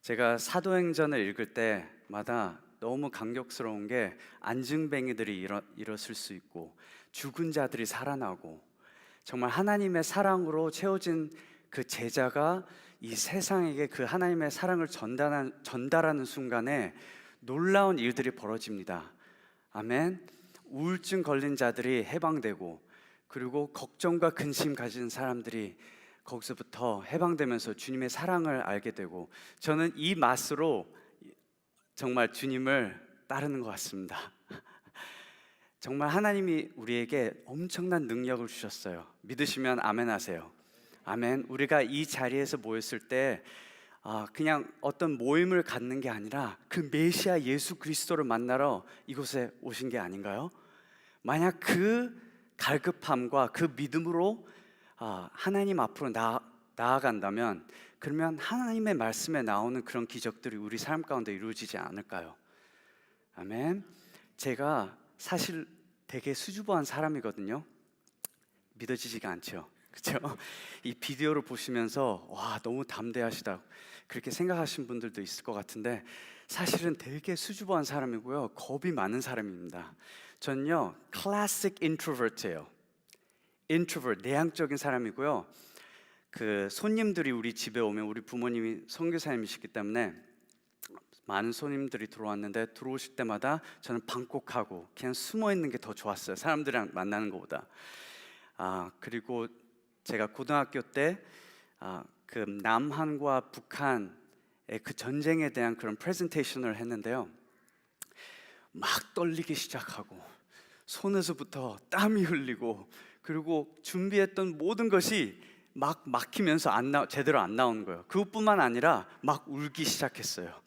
제가 사도행전을 읽을 때마다 너무 감격스러운 게 안증뱅이들이 일어설 수 있고 죽은 자들이 살아나고 정말 하나님의 사랑으로 채워진 그 제자가 이 세상에게 그 하나님의 사랑을 전달하는 순간에 놀라운 일들이 벌어집니다. 아멘. 우울증 걸린 자들이 해방되고 그리고 걱정과 근심 가진 사람들이 거기서부터 해방되면서 주님의 사랑을 알게 되고 저는 이 맛으로 정말 주님을 따르는 것 같습니다. 정말 하나님이 우리에게 엄청난 능력을 주셨어요. 믿으시면 아멘 하세요. 아멘. 우리가 이 자리에서 모였을 때 그냥 어떤 모임을 갖는 게 아니라 그 메시아 예수 그리스도를 만나러 이곳에 오신 게 아닌가요? 만약 그 갈급함과 그 믿음으로 하나님 앞으로 나아간다면 그러면 하나님의 말씀에 나오는 그런 기적들이 우리 삶 가운데 이루어지지 않을까요? 아멘. 제가 사실 되게 수줍어한 사람이거든요. 믿어지지가 않죠. 그렇죠? 이 비디오를 보시면서 와 너무 담대하시다 그렇게 생각하신 분들도 있을 것 같은데 사실은 되게 수줍어한 사람이고요. 겁이 많은 사람입니다. 전요 클래식 인트로버트예요. 인트로버트 내향적인 사람이고요. 그 손님들이 우리 집에 오면 우리 부모님이 선교사님이시기 때문에 많은 손님들이 들어왔는데 들어오실 때마다 저는 방콕하고 그냥 숨어 있는 게 더 좋았어요. 사람들이랑 만나는 것보다. 그리고 제가 고등학교 때 그 남한과 북한의 그 전쟁에 대한 그런 프레젠테이션을 했는데요. 막 떨리기 시작하고 손에서부터 땀이 흘리고 그리고 준비했던 모든 것이 막 막히면서 제대로 안 나오는 거예요. 그것뿐만 아니라 막 울기 시작했어요.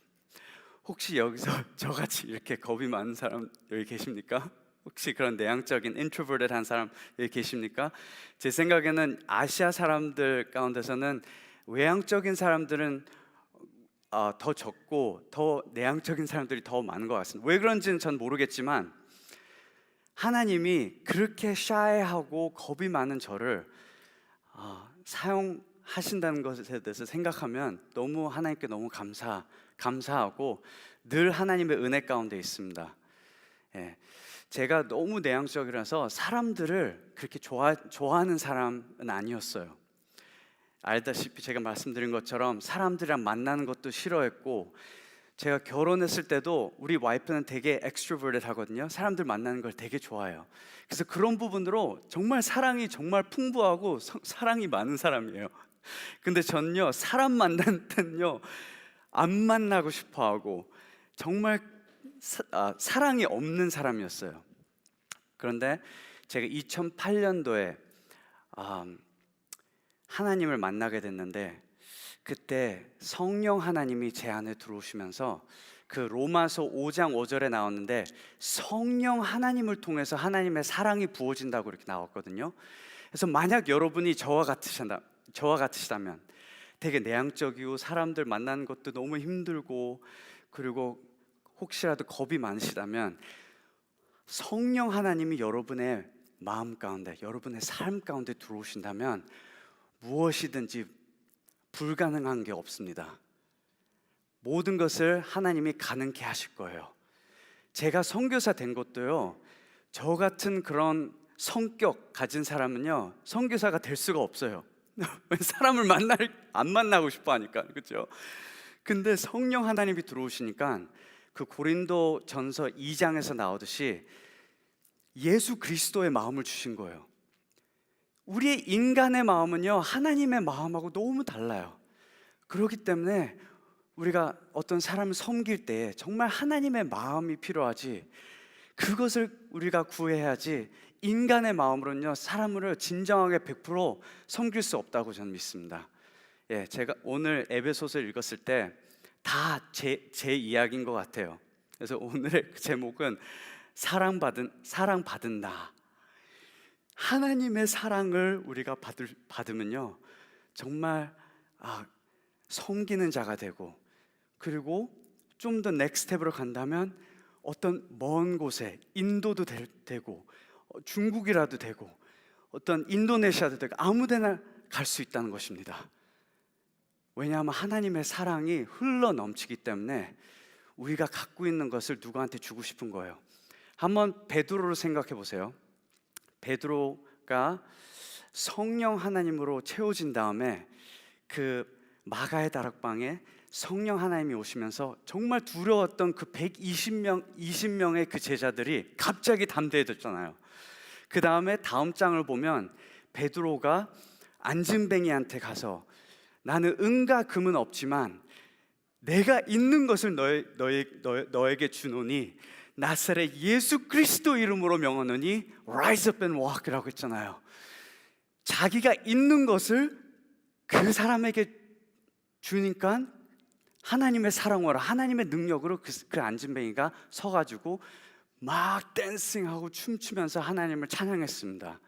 혹시 여기서 저같이 이렇게 겁이 많은 사람 여기 계십니까? 혹시 그런 내향적인 인트로버트한 사람 여기 계십니까? 제 생각에는 아시아 사람들 가운데서는 외향적인 사람들은 더 적고 더 내향적인 사람들이 더 많은 것 같습니다. 왜 그런지는 전 모르겠지만 하나님이 그렇게 샤이하고 겁이 많은 저를 사용하신다는 것에 대해서 생각하면 너무 하나님께 너무 감사하고 늘 하나님의 은혜 가운데 있습니다. 예. 제가 너무 내향적이라서 사람들을 그렇게 좋아하는 사람은 아니었어요. 알다시피 제가 말씀드린 것처럼 사람들이랑 만나는 것도 싫어했고 제가 결혼했을 때도 우리 와이프는 되게 엑스트로버트 하거든요. 사람들 만나는 걸 되게 좋아해요. 그래서 그런 부분으로 정말 사랑이 정말 풍부하고 사랑이 많은 사람이에요. 근데 전요 사람 만날 때는요 안 만나고 싶어하고 정말 사랑이 없는 사람이었어요. 그런데 제가 2008년도에 하나님을 만나게 됐는데 그때 성령 하나님이 제 안에 들어오시면서 그 로마서 5장 5절에 나왔는데 성령 하나님을 통해서 하나님의 사랑이 부어진다고 이렇게 나왔거든요. 그래서 만약 여러분이 저와 같으시다면 되게 내향적이고 사람들 만나는 것도 너무 힘들고 그리고 혹시라도 겁이 많으시다면 성령 하나님이 여러분의 마음 가운데 여러분의 삶 가운데 들어오신다면 무엇이든지 불가능한 게 없습니다. 모든 것을 하나님이 가능케 하실 거예요. 제가 선교사 된 것도요 저 같은 그런 성격 가진 사람은요 선교사가 될 수가 없어요. 사람을 안 만나고 싶어 하니까. 그렇죠? 근데 성령 하나님이 들어오시니까 그 고린도 전서 2장에서 나오듯이 예수 그리스도의 마음을 주신 거예요. 우리의 인간의 마음은요 하나님의 마음하고 너무 달라요. 그렇기 때문에 우리가 어떤 사람을 섬길 때 정말 하나님의 마음이 필요하지 그것을 우리가 구해야지 인간의 마음으로는요 사람을 진정하게 100% 섬길 수 없다고 저는 믿습니다. 예, 제가 오늘 에베소서를 읽었을 때 다 제 이야기인 것 같아요. 그래서 오늘의 제목은 사랑받은 나. 하나님의 사랑을 우리가 받으면요 정말 섬기는 자가 되고 그리고 좀 더 넥스트 스텝으로 간다면 어떤 먼 곳에 인도도 되고 중국이라도 되고 어떤 인도네시아도 되고 아무데나 갈 수 있다는 것입니다. 왜냐하면 하나님의 사랑이 흘러 넘치기 때문에 우리가 갖고 있는 것을 누구한테 주고 싶은 거예요. 한번 베드로를 생각해 보세요. 베드로가 성령 하나님으로 채워진 다음에 그 마가의 다락방에 성령 하나님이 오시면서 정말 두려웠던 그 20명의 그 제자들이 갑자기 담대해졌잖아요. 그 다음에 다음 장을 보면 베드로가 안진뱅이한테 가서 나는 은과 금은 없지만 내가 있는 것을 너에게 주노니 나사렛 예수 그리스도 이름으로 명하노니 Rise up and walk이라고 했잖아요. 자기가 있는 것을 그 사람에게 주니까 하나님의 사랑으로 하나님의 능력으로 그 안진뱅이가 서가지고 막 댄싱하고 춤추면서 하나님을 찬양했습니다.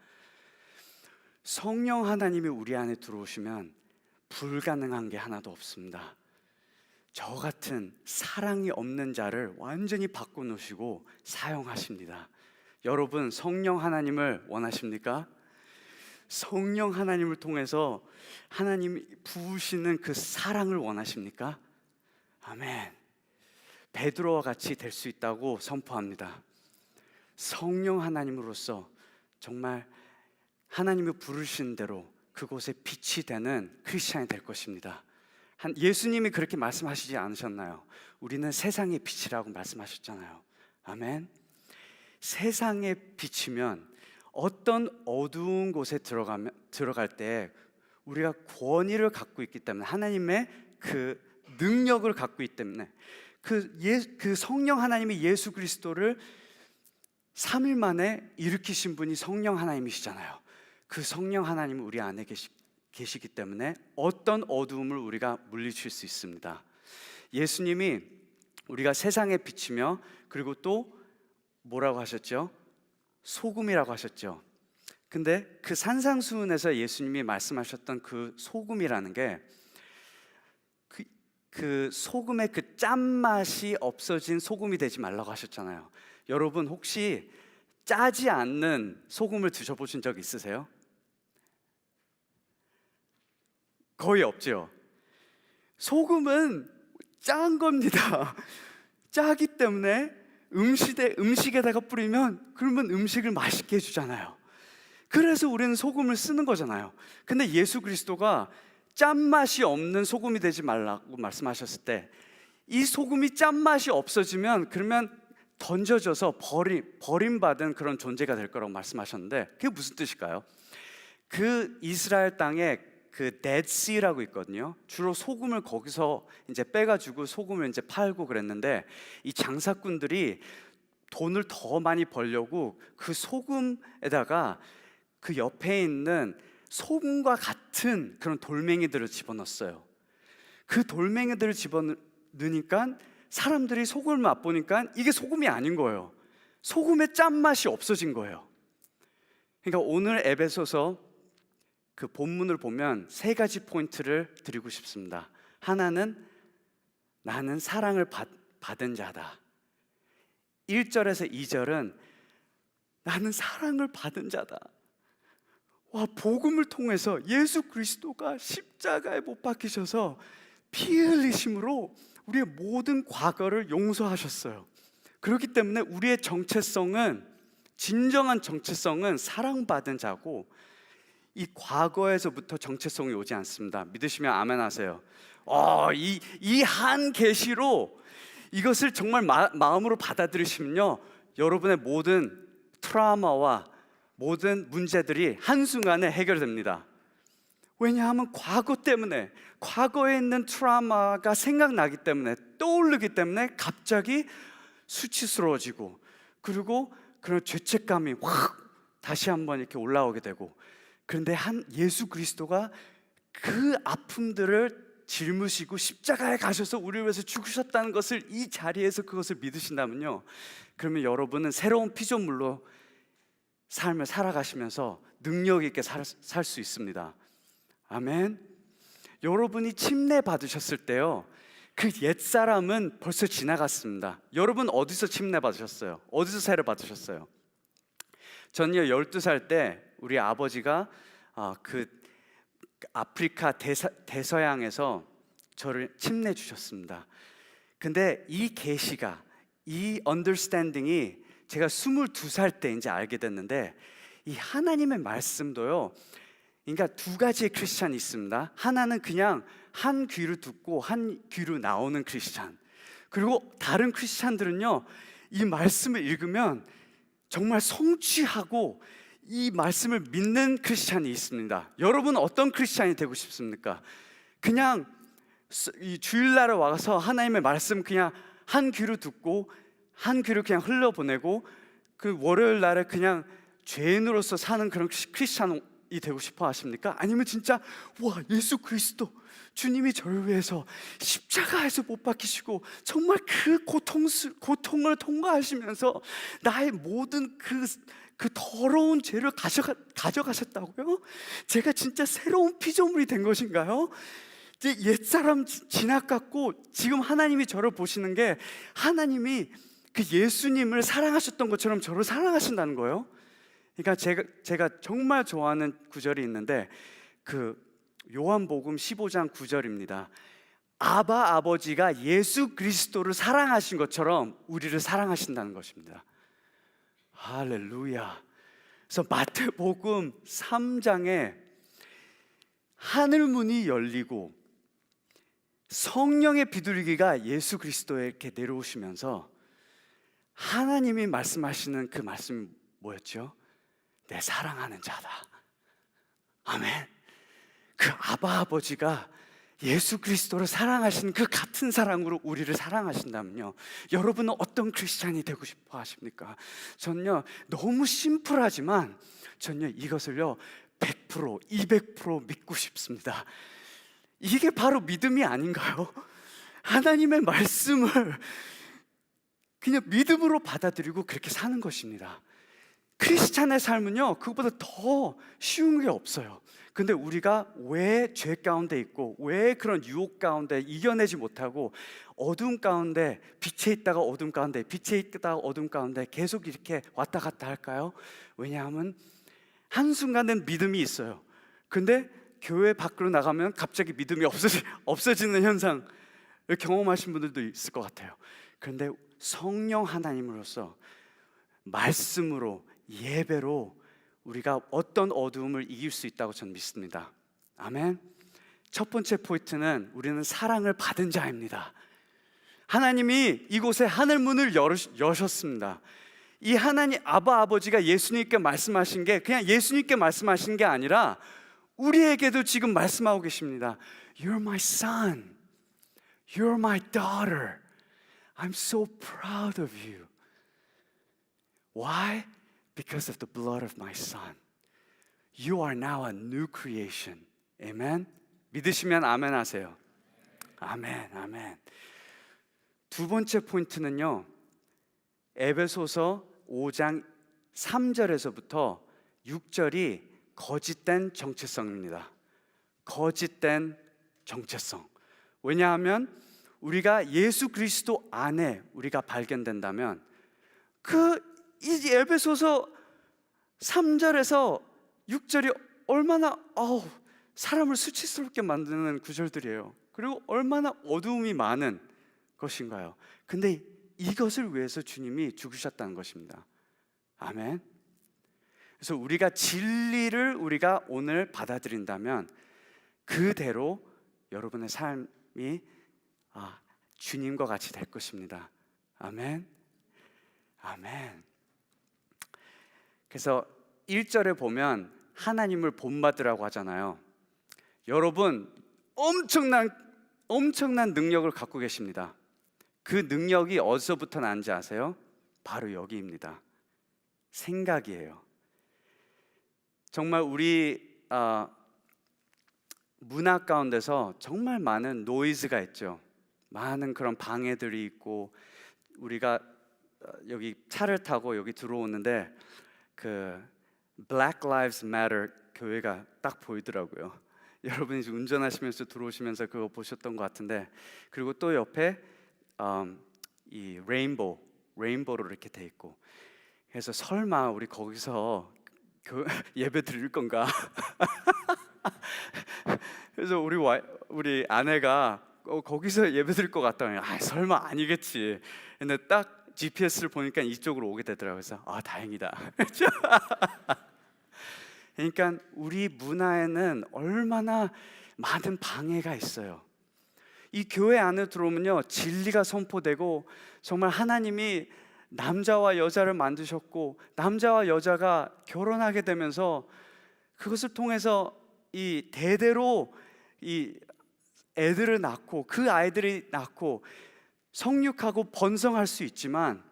성령 하나님이 우리 안에 들어오시면 불가능한 게 하나도 없습니다. 저 같은 사랑이 없는 자를 완전히 바꿔놓으시고 사용하십니다. 여러분, 성령 하나님을 원하십니까? 성령 하나님을 통해서 하나님이 부으시는 그 사랑을 원하십니까? 아멘. 베드로와 같이 될 수 있다고 선포합니다. 성령 하나님으로서 정말 하나님이 부르신 대로 그곳에 빛이 되는 크리스찬이 될 것입니다. 예수님이 그렇게 말씀하시지 않으셨나요? 우리는 세상의 빛이라고 말씀하셨잖아요. 아멘. 세상에 비치면 어떤 어두운 곳에 들어갈 때 우리가 권위를 갖고 있기 때문에 하나님의 그 능력을 갖고 있기 때문에 그 성령 하나님이 예수 그리스도를 3일 만에 일으키신 분이 성령 하나님이시잖아요. 그 성령 하나님은 우리 안에 계시기 때문에 어떤 어두움을 우리가 물리칠 수 있습니다. 예수님이 우리가 세상에 비치며 그리고 또 뭐라고 하셨죠? 소금이라고 하셨죠. 근데 그 산상수훈에서 예수님이 말씀하셨던 그 소금이라는 게 그 소금의 그 짠맛이 없어진 소금이 되지 말라고 하셨잖아요. 여러분 혹시 짜지 않는 소금을 드셔보신 적 있으세요? 거의 없죠. 소금은 짠 겁니다. 짜기 때문에 음식에다가 뿌리면 그러면 음식을 맛있게 해주잖아요. 그래서 우리는 소금을 쓰는 거잖아요. 근데 예수 그리스도가 짠맛이 없는 소금이 되지 말라고 말씀하셨을 때 이 소금이 짠맛이 없어지면 그러면 던져져서 버림받은 그런 존재가 될 거라고 말씀하셨는데 그게 무슨 뜻일까요? 그 이스라엘 땅에 그 데드시라고 있거든요. 주로 소금을 거기서 이제 빼가지고 소금을 이제 팔고 그랬는데 이 장사꾼들이 돈을 더 많이 벌려고 그 소금에다가 그 옆에 있는 소금과 같은 그런 돌멩이들을 집어넣었어요. 그 돌멩이들을 집어넣으니까 사람들이 소금을 맛보니까 이게 소금이 아닌 거예요. 소금의 짠맛이 없어진 거예요. 그러니까 오늘 에베소서 그 본문을 보면 세 가지 포인트를 드리고 싶습니다. 하나는 나는 사랑을 받은 자다. 1절에서 2절은 나는 사랑을 받은 자다. 와, 복음을 통해서 예수 그리스도가 십자가에 못 박히셔서 피 흘리심으로 우리의 모든 과거를 용서하셨어요. 그렇기 때문에 우리의 정체성은 진정한 정체성은 사랑받은 자고 이 과거에서부터 정체성이 오지 않습니다. 믿으시면 아멘 하세요. 이 한 계시로 이것을 정말 마음으로 받아들이시면요, 여러분의 모든 트라우마와 모든 문제들이 한순간에 해결됩니다. 왜냐하면 과거 때문에, 과거에 있는 트라우마가 생각나기 때문에, 떠오르기 때문에 갑자기 수치스러워지고, 그리고 그런 죄책감이 확 다시 한번 이렇게 올라오게 되고, 그런데 예수 그리스도가 그 아픔들을 짊으시고 십자가에 가셔서 우리를 위해서 죽으셨다는 것을 이 자리에서 그것을 믿으신다면요, 그러면 여러분은 새로운 피조물로 삶을 살아가시면서 능력 있게 살 수 있습니다. 아멘. 여러분이 침례 받으셨을 때요, 그 옛사람은 벌써 지나갔습니다. 여러분 어디서 침례 받으셨어요? 어디서 세례 받으셨어요? 전요 12살 때 우리 아버지가 그 아프리카 대서양에서 저를 침내 주셨습니다. 근데 이 계시가, 이 언더스탠딩이 제가 22살 때 이제 알게 됐는데, 이 하나님의 말씀도요, 그러니까 두 가지의 크리스찬이 있습니다. 하나는 그냥 한 귀로 듣고 한 귀로 나오는 크리스찬, 그리고 다른 크리스찬들은요, 이 말씀을 읽으면 정말 성취하고 이 말씀을 믿는 크리스찬이 있습니다. 여러분 어떤 크리스찬이 되고 싶습니까? 그냥 이 주일날에 와서 하나님의 말씀 그냥 한 귀로 듣고 한 귀로 그냥 흘려보내고 그 월요일 날에 그냥 죄인으로서 사는 그런 크리스찬이 되고 싶어 하십니까? 아니면 진짜 와, 예수 그리스도 주님이 저를 위해서 십자가에서 못 박히시고 정말 그 고통을 통과하시면서 나의 모든 그 더러운 죄를 가져가셨다고요? 제가 진짜 새로운 피조물이 된 것인가요? 이제 옛사람 지나갔고 지금 하나님이 저를 보시는 게, 하나님이 그 예수님을 사랑하셨던 것처럼 저를 사랑하신다는 거예요. 그러니까 제가 정말 좋아하는 구절이 있는데, 그 요한복음 15장 9절입니다. 아버지가 예수 그리스도를 사랑하신 것처럼 우리를 사랑하신다는 것입니다. 할렐루야. 그래서 마태복음 3장에 하늘문이 열리고 성령의 비둘기가 예수 그리스도에게 내려오시면서 하나님이 말씀하시는 그 말씀이 뭐였죠? 내 사랑하는 자다. 아멘. 그 아버지가 예수 그리스도를 사랑하시는 그 같은 사랑으로 우리를 사랑하신다면요, 여러분은 어떤 크리스찬이 되고 싶어 하십니까? 전요, 너무 심플하지만 전요, 이것을요 100%, 200% 믿고 싶습니다. 이게 바로 믿음이 아닌가요? 하나님의 말씀을 그냥 믿음으로 받아들이고 그렇게 사는 것입니다. 크리스찬의 삶은요, 그것보다 더 쉬운 게 없어요. 근데 우리가 왜 죄 가운데 있고, 왜 그런 유혹 가운데 이겨내지 못하고 어둠 가운데 빛에 있다가 어둠 가운데, 빛에 있다가 어둠 가운데 계속 이렇게 왔다 갔다 할까요? 왜냐하면 한순간은 믿음이 있어요. 근데 교회 밖으로 나가면 갑자기 믿음이 없어지는 현상을 경험하신 분들도 있을 것 같아요. 그런데 성령 하나님으로서 말씀으로, 예배로 우리가 어떤 어두움을 이길 수 있다고 저는 믿습니다. 아멘. 첫 번째 포인트는 우리는 사랑을 받은 자입니다. 하나님이 이곳에 하늘 문을 여셨습니다. 이 하나님 아버지가 예수님께 말씀하신 게 그냥 예수님께 말씀하신 게 아니라 우리에게도 지금 말씀하고 계십니다. You're my son. You're my daughter. I'm so proud of you. Why? Because of the blood of my son. You are now a new creation. Amen. 믿으시면 아멘 하세요. 아멘, 아멘. 두 번째 포인트는요, 에베소서 5장 3절에서부터 6절이 거짓된 정체성입니다. 거짓된 정체성. 왜냐하면 우리가 예수 그리스도 안에 우리가 발견된다면 이 에베소서 3절에서 6절이 얼마나 사람을 수치스럽게 만드는 구절들이에요. 그리고 얼마나 어두움이 많은 것인가요? 근데 이것을 위해서 주님이 죽으셨다는 것입니다. 아멘. 그래서 우리가 진리를 우리가 오늘 받아들인다면 그대로 여러분의 삶이 주님과 같이 될 것입니다. 아멘. 아멘. 그래서 1절에 보면 하나님을 본받으라고 하잖아요. 여러분 엄청난 능력을 갖고 계십니다. 그 능력이 어디서부터 나는지 아세요? 바로 여기입니다. 생각이에요. 정말 우리 문화 가운데서 정말 많은 노이즈가 있죠. 많은 그런 방해들이 있고, 우리가 여기 차를 타고 여기 들어오는데 그 Black Lives Matter 교회가 딱 보이더라고요. 여러분이 운전하시면서 들어오시면서 그거 보셨던 것 같은데, 그리고 또 옆에 이 레인보로 이렇게 돼 있고, 그래서 설마 우리 거기서 예배 드릴 건가? 그래서 우리 아내가 거기서 예배드릴 것 같다니, 설마 아니겠지. 근데 딱 GPS를 보니까 이쪽으로 오게 되더라고요. 그래서 다행이다. 그러니까 우리 문화에는 얼마나 많은 방해가 있어요. 이 교회 안에 들어오면요, 진리가 선포되고 정말 하나님이 남자와 여자를 만드셨고 남자와 여자가 결혼하게 되면서 그것을 통해서 이 대대로 이 애들을 낳고 그 아이들이 낳고 성육하고 번성할 수 있지만,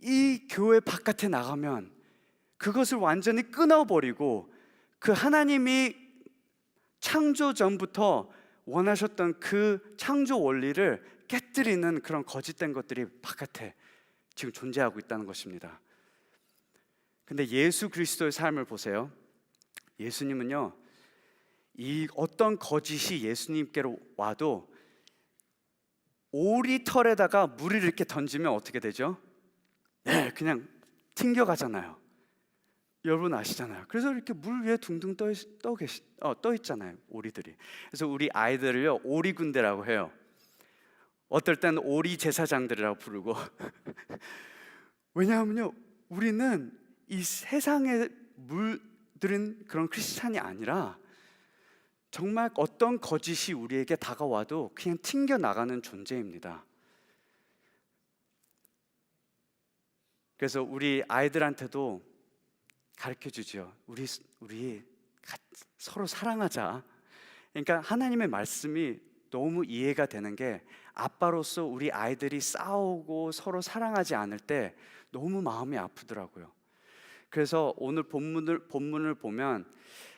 이 교회 바깥에 나가면 그것을 완전히 끊어버리고 그 하나님이 창조 전부터 원하셨던 그 창조 원리를 깨뜨리는 그런 거짓된 것들이 바깥에 지금 존재하고 있다는 것입니다. 근데 예수 그리스도의 삶을 보세요. 예수님은요, 이 어떤 거짓이 예수님께로 와도 오리털에다가 물을 이렇게 던지면 어떻게 되죠? 네, 그냥 튕겨가잖아요. 여러분 아시잖아요. 그래서 이렇게 물 위에 둥둥 떠 있잖아요, 오리들이. 그래서 우리 아이들을요, 오리군대라고 해요. 어떨 땐 오리 제사장들이라고 부르고. 왜냐하면요, 우리는 이 세상에 물들은 그런 크리스찬이 아니라 정말 어떤 거짓이 우리에게 다가와도 그냥 튕겨 나가는 존재입니다. 그래서 우리 아이들한테도 가르쳐 주죠. 우리 서로 사랑하자. 그러니까 하나님의 말씀이 너무 이해가 되는 게, 아빠로서 우리 아이들이 싸우고 서로 사랑하지 않을 때 너무 마음이 아프더라고요. 그래서 오늘 본문을 보면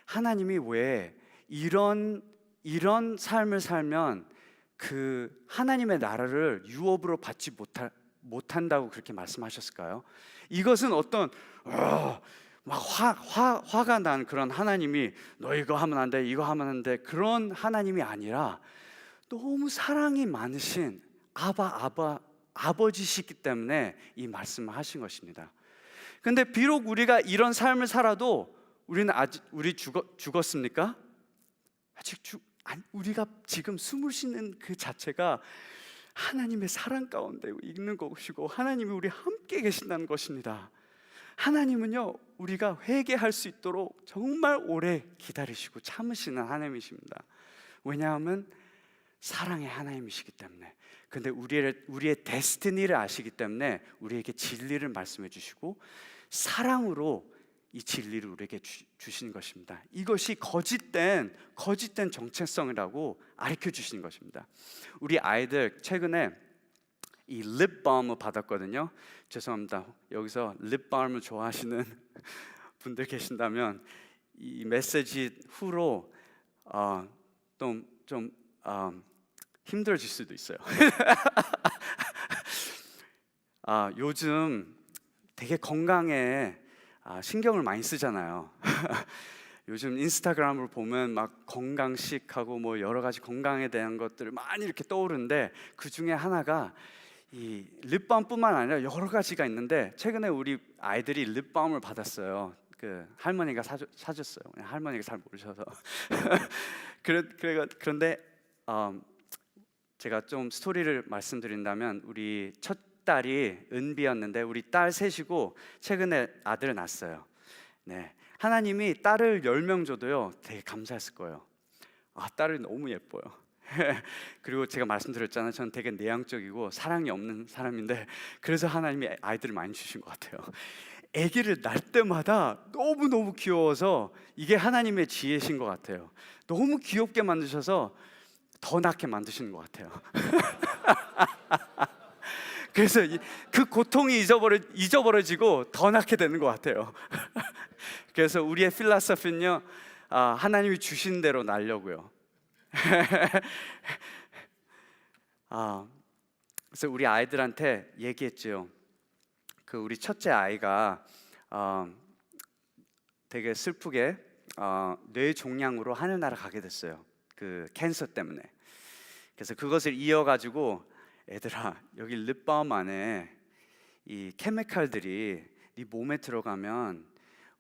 하나님이 왜 이런 삶을 살면 그 하나님의 나라를 유업으로 받지 못한다고 그렇게 말씀하셨을까요? 이것은 어떤 막 화가 난 그런 하나님이 너 이거 하면 안 돼, 이거 하면 안 돼, 그런 하나님이 아니라 너무 사랑이 많으신 아버지시기 때문에 이 말씀을 하신 것입니다. 근데 비록 우리가 이런 삶을 살아도 우리 죽었습니까? 우리가 지금 숨을 쉬는 그 자체가 하나님의 사랑 가운데 있는 것이고 하나님이 우리 함께 계신다는 것입니다. 하나님은요, 우리가 회개할 수 있도록 정말 오래 기다리시고 참으시는 하나님이십니다. 왜냐하면 사랑의 하나님이시기 때문에. 근데 우리의 데스티니를 아시기 때문에 우리에게 진리를 말씀해 주시고 사랑으로 이 진리를 우리에게 주시는 것입니다. 이것이 거짓된 정체성이라고 가르쳐 주시는 것입니다. 우리 아이들 최근에 이 립밤을 받았거든요. 죄송합니다. 여기서 립밤을 좋아하시는 분들 계신다면 이 메시지 후로 좀 힘들어질 수도 있어요. 요즘 되게 건강에 신경을 많이 쓰잖아요. 요즘 인스타그램을 보면 막 건강식하고 뭐 여러 가지 건강에 대한 것들을 많이 이렇게 떠오르는데, 그 중에 하나가 이 립밤뿐만 아니라 여러 가지가 있는데, 최근에 우리 아이들이 립밤을 받았어요. 그 할머니가 사줬어요. 할머니가 잘 모르셔서. 그런데 제가 좀 스토리를 말씀드린다면, 우리 첫 딸이 은비였는데 우리 딸 셋이고 최근에 아들을 낳았어요. 네, 하나님이 딸을 10명 줘도요 되게 감사했을 거예요. 딸이 너무 예뻐요. 그리고 제가 말씀드렸잖아요, 저는 되게 내향적이고 사랑이 없는 사람인데, 그래서 하나님이 아이들을 많이 주신 것 같아요. 아기를 낳을 때마다 너무너무 귀여워서 이게 하나님의 지혜신 것 같아요. 너무 귀엽게 만드셔서 더 낳게 만드시는 것 같아요. 그래서 그 고통이 잊어버려지고 더 낳게 되는 것 같아요. 그래서 우리의 필라소피는요, 하나님이 주신 대로 낳으려고요. 그래서 우리 아이들한테 얘기했죠. 그 우리 첫째 아이가 되게 슬프게 뇌종양으로 하늘나라 가게 됐어요. 그 캔서 때문에. 그래서 그것을 이어가지고, 애들아, 여기 립밤 안에 이 케미칼들이 네 몸에 들어가면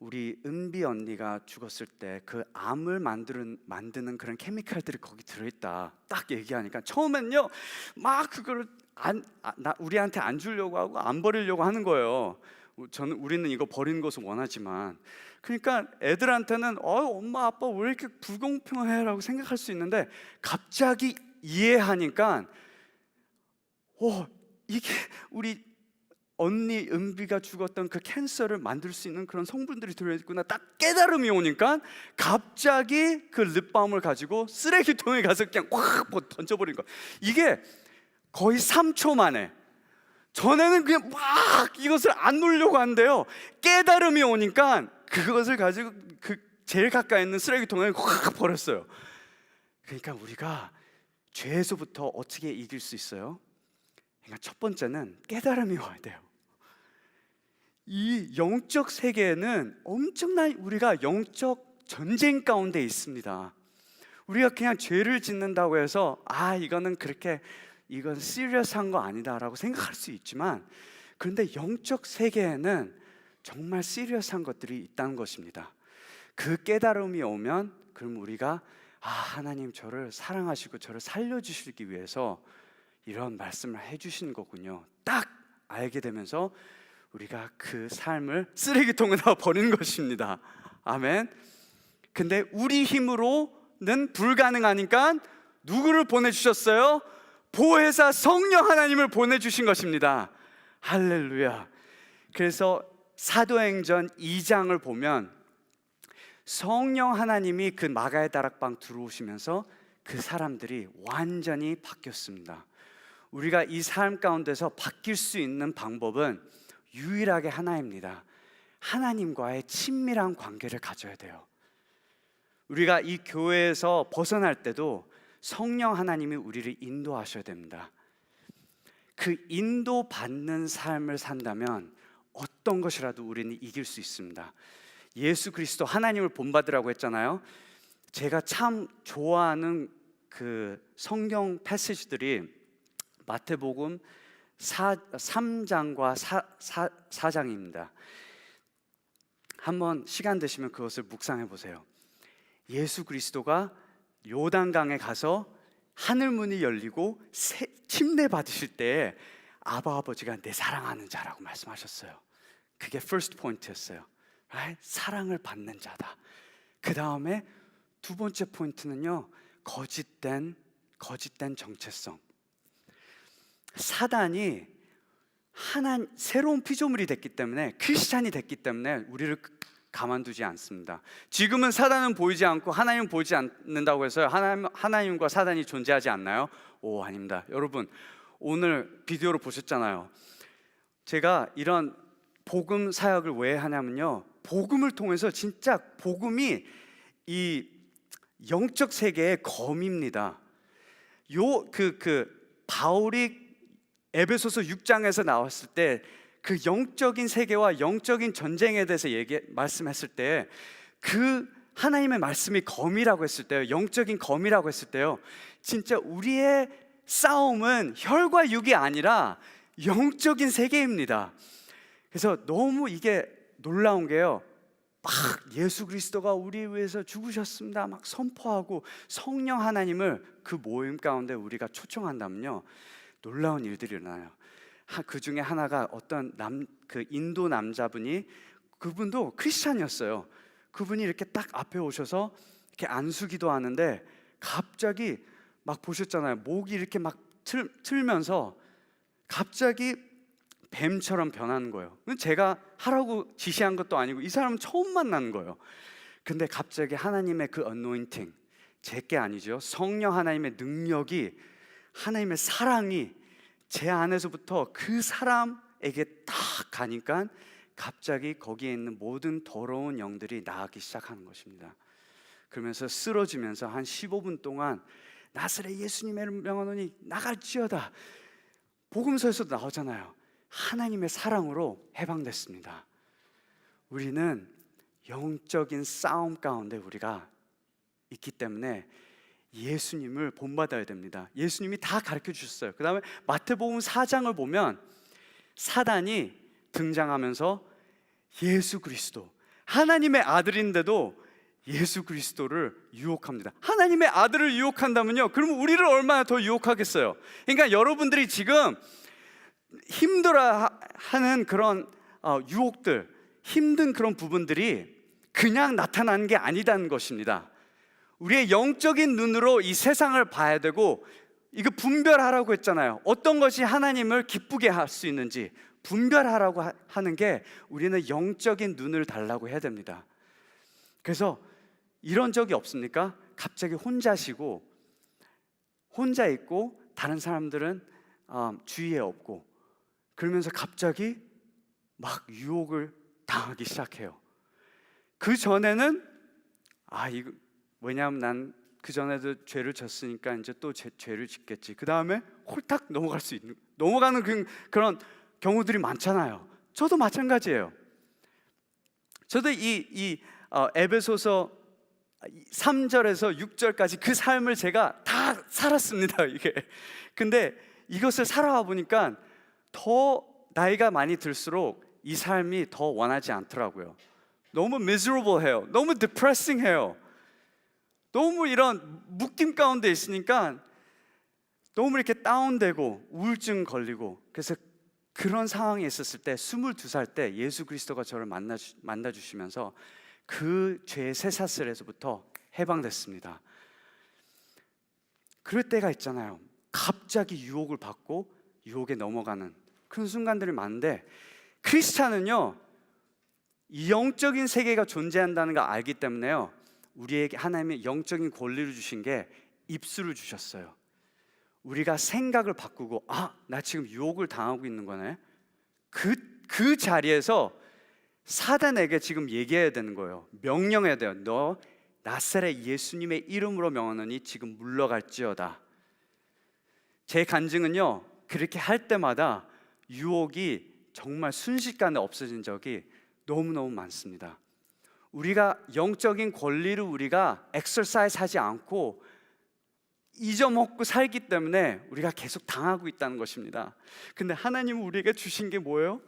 우리 은비 언니가 죽었을 때 그 암을 만드는 그런 케미칼들이 거기 들어있다 딱 얘기하니까 처음엔요 막 그거를 우리한테 안 주려고 하고 안 버리려고 하는 거예요. 우리는 이거 버리는 것을 원하지만, 그러니까 애들한테는 엄마 아빠 왜 이렇게 불공평해라고 생각할 수 있는데, 갑자기 이해하니까 이게 우리 언니 은비가 죽었던 그 캔서를 만들 수 있는 그런 성분들이 들어있구나 딱 깨달음이 오니까 갑자기 그 립밤을 가지고 쓰레기통에 가서 그냥 확 던져버린 거예요. 이게 거의 3초 만에. 전에는 그냥 막 이것을 안 놓으려고 한대요. 깨달음이 오니까 그것을 가지고 그 제일 가까이 있는 쓰레기통에 확 버렸어요. 그러니까 우리가 죄에서부터 어떻게 이길 수 있어요? 그러니까 첫 번째는 깨달음이 와야 돼요. 이 영적 세계에는 엄청난 우리가 영적 전쟁 가운데 있습니다. 우리가 그냥 죄를 짓는다고 해서 이건 시리어스한 거 아니다라고 생각할 수 있지만, 그런데 영적 세계에는 정말 시리어스한 것들이 있다는 것입니다. 그 깨달음이 오면 그럼 우리가 하나님 저를 사랑하시고 저를 살려주시기 위해서 이런 말씀을 해주신 거군요 딱 알게 되면서 우리가 그 삶을 쓰레기통에다 버리는 것입니다. 아멘. 근데 우리 힘으로는 불가능하니까 누구를 보내주셨어요? 보혜사 성령 하나님을 보내주신 것입니다. 할렐루야. 그래서 사도행전 2장을 보면 성령 하나님이 그 마가의 다락방 들어오시면서 그 사람들이 완전히 바뀌었습니다. 우리가 이 삶 가운데서 바뀔 수 있는 방법은 유일하게 하나입니다. 하나님과의 친밀한 관계를 가져야 돼요. 우리가 이 교회에서 벗어날 때도 성령 하나님이 우리를 인도하셔야 됩니다. 그 인도받는 삶을 산다면 어떤 것이라도 우리는 이길 수 있습니다. 예수 그리스도 하나님을 본받으라고 했잖아요. 제가 참 좋아하는 그 성경 패시지들이 마태복음 3장과 4장입니다. 한번 시간 되시면 그것을 묵상해 보세요. 예수 그리스도가 요단강에 가서 하늘문이 열리고 침례 받으실 때 아바 아버지가 내 사랑하는 자라고 말씀하셨어요. 그게 first point였어요. 사랑을 받는 자다. 그 다음에 두 번째 포인트는요, 거짓된 정체성. 사단이 새로운 피조물이 됐기 때문에, 크리스찬이 됐기 때문에 우리를 가만두지 않습니다. 지금은 사단은 보이지 않고 하나님은 보이지 않는다고 해서 하나님과 사단이 존재하지 않나요? 아닙니다. 여러분 오늘 비디오로 보셨잖아요. 제가 이런 복음 사역을 왜 하냐면요, 복음을 통해서 진짜 복음이 이 영적 세계의 검입니다. 바울이 에베소서 6장에서 나왔을 때 그 영적인 세계와 영적인 전쟁에 대해서 말씀했을 때, 그 하나님의 말씀이 검이라고 했을 때요, 영적인 검이라고 했을 때요, 진짜 우리의 싸움은 혈과 육이 아니라 영적인 세계입니다. 그래서 너무 이게 놀라운 게요, 막 예수 그리스도가 우리 위해서 죽으셨습니다 막 선포하고 성령 하나님을 그 모임 가운데 우리가 초청한다면요, 놀라운 일들이 일어나요. 그 중에 하나가 어떤 그 인도 남자분이, 그분도 크리스찬이었어요. 그분이 이렇게 딱 앞에 오셔서 이렇게 안수기도 하는데 갑자기 막 보셨잖아요. 목이 이렇게 막 틀면서 갑자기 뱀처럼 변하는 거예요. 제가 하라고 지시한 것도 아니고 이 사람은 처음 만나는 거예요. 근데 갑자기 하나님의 그 어노인팅, 제게 아니죠, 성령 하나님의 능력이, 하나님의 사랑이 제 안에서부터 그 사람에게 딱 가니까 갑자기 거기에 있는 모든 더러운 영들이 나가기 시작하는 것입니다. 그러면서 쓰러지면서 한 15분 동안 나사렛 예수님의 명하노니 나갈지어다, 복음서에서도 나오잖아요. 하나님의 사랑으로 해방됐습니다. 우리는 영적인 싸움 가운데 우리가 있기 때문에 예수님을 본받아야 됩니다. 예수님이 다 가르쳐 주셨어요. 그 다음에 마태복음 4장을 보면 사단이 등장하면서 예수 그리스도 하나님의 아들인데도 예수 그리스도를 유혹합니다. 하나님의 아들을 유혹한다면요, 그러면 우리를 얼마나 더 유혹하겠어요? 그러니까 여러분들이 지금 힘들어하는 그런 유혹들, 힘든 그런 부분들이 그냥 나타나는 게 아니다는 것입니다. 우리의 영적인 눈으로 이 세상을 봐야 되고, 이거 분별하라고 했잖아요. 어떤 것이 하나님을 기쁘게 할 수 있는지 분별하라고 하는 게, 우리는 영적인 눈을 달라고 해야 됩니다. 그래서 이런 적이 없습니까? 갑자기 혼자시고, 혼자 있고 다른 사람들은 주위에 없고, 그러면서 갑자기 막 유혹을 당하기 시작해요. 그 전에는 이거 왜냐하면 난 그 전에도 죄를 졌으니까 이제 또 죄를 짓겠지. 그 다음에 홀딱 넘어가는 그런 경우들이 많잖아요. 저도 마찬가지예요. 저도 이 에베소서 3절에서 6절까지 그 삶을 제가 다 살았습니다. 이게. 근데 이것을 살아와 보니까 더 나이가 많이 들수록 이 삶이 더 원하지 않더라고요. 너무 miserable해요. 너무 depressing해요. 너무 이런 묶임 가운데 있으니까 너무 이렇게 다운되고 우울증 걸리고, 그래서 그런 상황에 있었을 때 22살 때 예수 그리스도가 저를 만나 주시면서 그 죄의 쇠사슬에서부터 해방됐습니다. 그럴 때가 있잖아요. 갑자기 유혹을 받고 유혹에 넘어가는 그런 순간들이 많은데, 크리스찬은요, 이 영적인 세계가 존재한다는 걸 알기 때문에요, 우리에게 하나님의 영적인 권리를 주신 게 입술을 주셨어요. 우리가 생각을 바꾸고, 나 지금 유혹을 당하고 있는 거네, 그 자리에서 사단에게 지금 얘기해야 되는 거예요. 명령해야 돼요. 너 나사렛 예수님의 이름으로 명하노니 지금 물러갈지어다. 제 간증은요, 그렇게 할 때마다 유혹이 정말 순식간에 없어진 적이 너무너무 많습니다. 우리가 영적인 권리를 우리가 엑서사이즈 하지 않고 잊어먹고 살기 때문에 우리가 계속 당하고 있다는 것입니다. 근데 하나님은 우리에게 주신 게 뭐예요?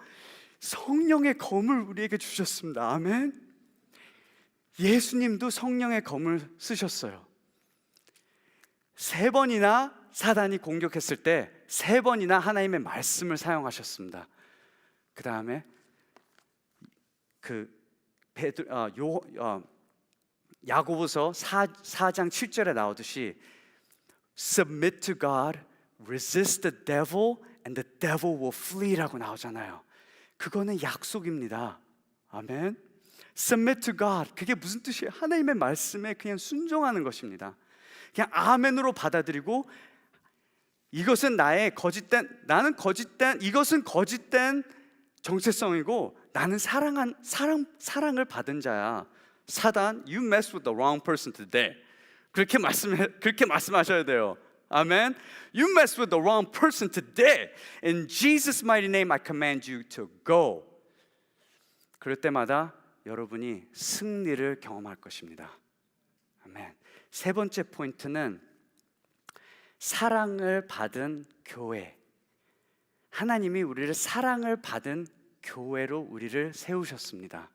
성령의 검을 우리에게 주셨습니다. 아멘. 예수님도 성령의 검을 쓰셨어요. 3번이나 사단이 공격했을 때 3번이나 하나님의 말씀을 사용하셨습니다. 그 다음에 야고보서 4장 7절에 나오듯이 Submit to God, resist the devil, and the devil will flee라고 나오잖아요. 그거는 약속입니다. 아멘. Submit to God, 그게 무슨 뜻이에요? 하나님의 말씀에 그냥 순종하는 것입니다. 그냥 아멘으로 받아들이고, 이것은 나는 거짓된 정체성이고, 나는 사랑을 받은 자야. 사단, you mess with the wrong person today. 그렇게 말씀하셔야 돼요. 아멘. You mess with the wrong person today. In Jesus' mighty name, I command you to go. 그럴 때마다 여러분이 승리를 경험할 것입니다. 아멘. 3번째 포인트는 사랑을 받은 교회. 하나님이 우리를 사랑을 받은 교회로 우리를 세우셨습니다.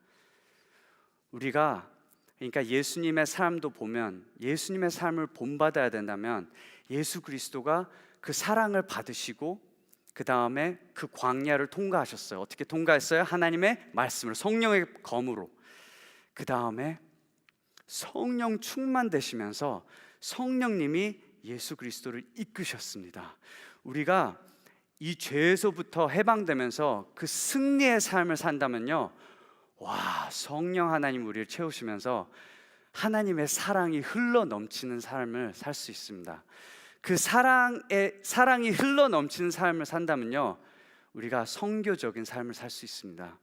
그러니까 예수님의 삶도 보면, 예수님의 삶을 본받아야 된다면 예수 그리스도가 그 사랑을 받으시고 그 다음에 그 광야를 통과하셨어요. 어떻게 통과했어요? 하나님의 말씀을, 성령의 검으로. 그 다음에 성령 충만되시면서 성령님이 예수 그리스도를 이끄셨습니다. 우리가 이 죄에서부터 해방되면서 그 승리의 삶을 산다면요, 성령 하나님 우리를 채우시면서 하나님의 사랑이 흘러 넘치는 삶을 살 수 있습니다. 그 사랑이 흘러 넘치는 삶을 산다면요, 우리가 선교적인 삶을 살 수 있습니다.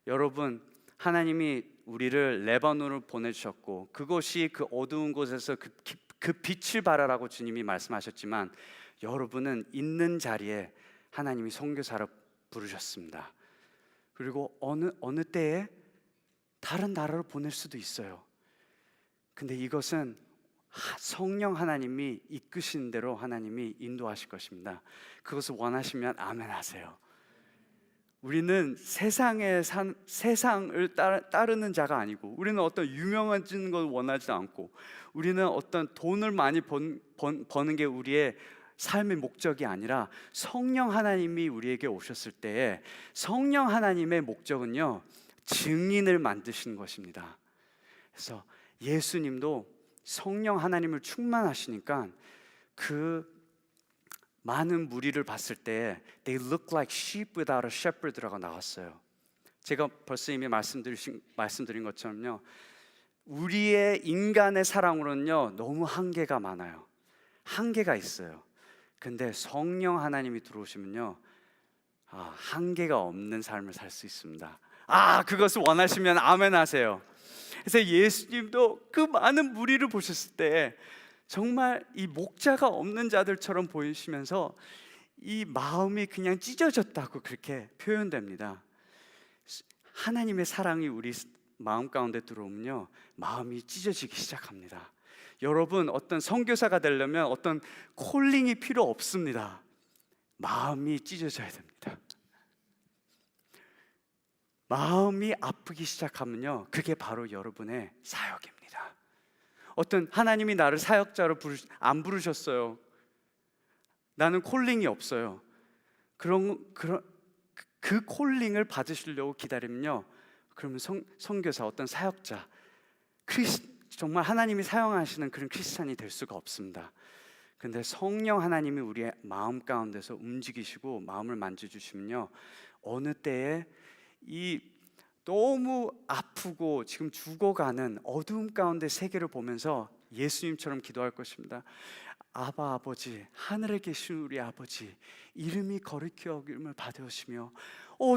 여러분, 하나님이 우리를 레바논으로 보내주셨고, 그것이 그 어두운 곳에서 그 빛을 발하라고 주님이 말씀하셨지만, 여러분은 있는 자리에 하나님이 선교사로 부르셨습니다. 그리고 어느 때에 다른 나라로 보낼 수도 있어요. 근데 이것은 성령 하나님이 이끄신 대로 하나님이 인도하실 것입니다. 그것을 원하시면 아멘 하세요. 우리는 세상을 따르는 자가 아니고, 우리는 어떤 유명해지는 걸 원하지 않고, 우리는 어떤 돈을 많이 버는 게 우리의 삶의 목적이 아니라 성령 하나님이 우리에게 오셨을 때에 성령 하나님의 목적은요, 증인을 만드시는 것입니다. 그래서 예수님도 성령 하나님을 충만하시니까 그 많은 무리를 봤을 때 They look like sheep without a shepherd라고 나왔어요. 제가 벌써 이미 말씀드린 것처럼요, 우리의 인간의 사랑으로는요 너무 한계가 많아요. 한계가 있어요. 근데 성령 하나님이 들어오시면요, 한계가 없는 삶을 살 수 있습니다. 그것을 원하시면 아멘 하세요. 그래서 예수님도 그 많은 무리를 보셨을 때 정말 이 목자가 없는 자들처럼 보이시면서 이 마음이 그냥 찢어졌다고 그렇게 표현됩니다. 하나님의 사랑이 우리 마음 가운데 들어오면요, 마음이 찢어지기 시작합니다. 여러분, 어떤 선교사가 되려면 어떤 콜링이 필요 없습니다. 마음이 찢어져야 됩니다. 마음이 아프기 시작하면요, 그게 바로 여러분의 사역입니다. 어떤 하나님이 나를 사역자로 안 부르셨어요. 나는 콜링이 없어요. 그 콜링을 받으시려고 기다리면요, 그러면 선교사, 어떤 사역자, 정말 하나님이 사용하시는 그런 크리스찬이 될 수가 없습니다. 근데 성령 하나님이 우리의 마음 가운데서 움직이시고 마음을 만져주시면요, 어느 때에 이 너무 아프고 지금 죽어가는 어두움 가운데 세계를 보면서 예수님처럼 기도할 것입니다. 아바 아버지, 하늘에 계신 우리 아버지, 이름이 거룩히 여김을 받으시며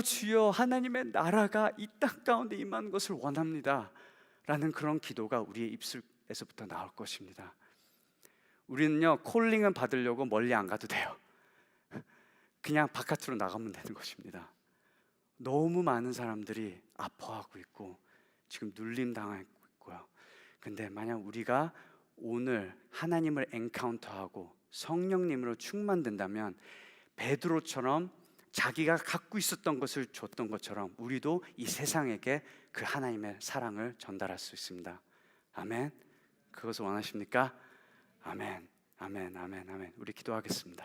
주여, 하나님의 나라가 이 땅 가운데 임하는 것을 원합니다 라는 그런 기도가 우리의 입술에서부터 나올 것입니다. 우리는요, 콜링을 받으려고 멀리 안 가도 돼요. 그냥 바깥으로 나가면 되는 것입니다. 너무 많은 사람들이 아파하고 있고 지금 눌림 당하고 있고요. 근데 만약 우리가 오늘 하나님을 엔카운터하고 성령님으로 충만된다면 베드로처럼 자기가 갖고 있었던 것을 줬던 것처럼 우리도 이 세상에게 그 하나님의 사랑을 전달할 수 있습니다. 아멘. 그것을 원하십니까? 아멘. 아멘. 아멘. 아멘. 우리 기도하겠습니다.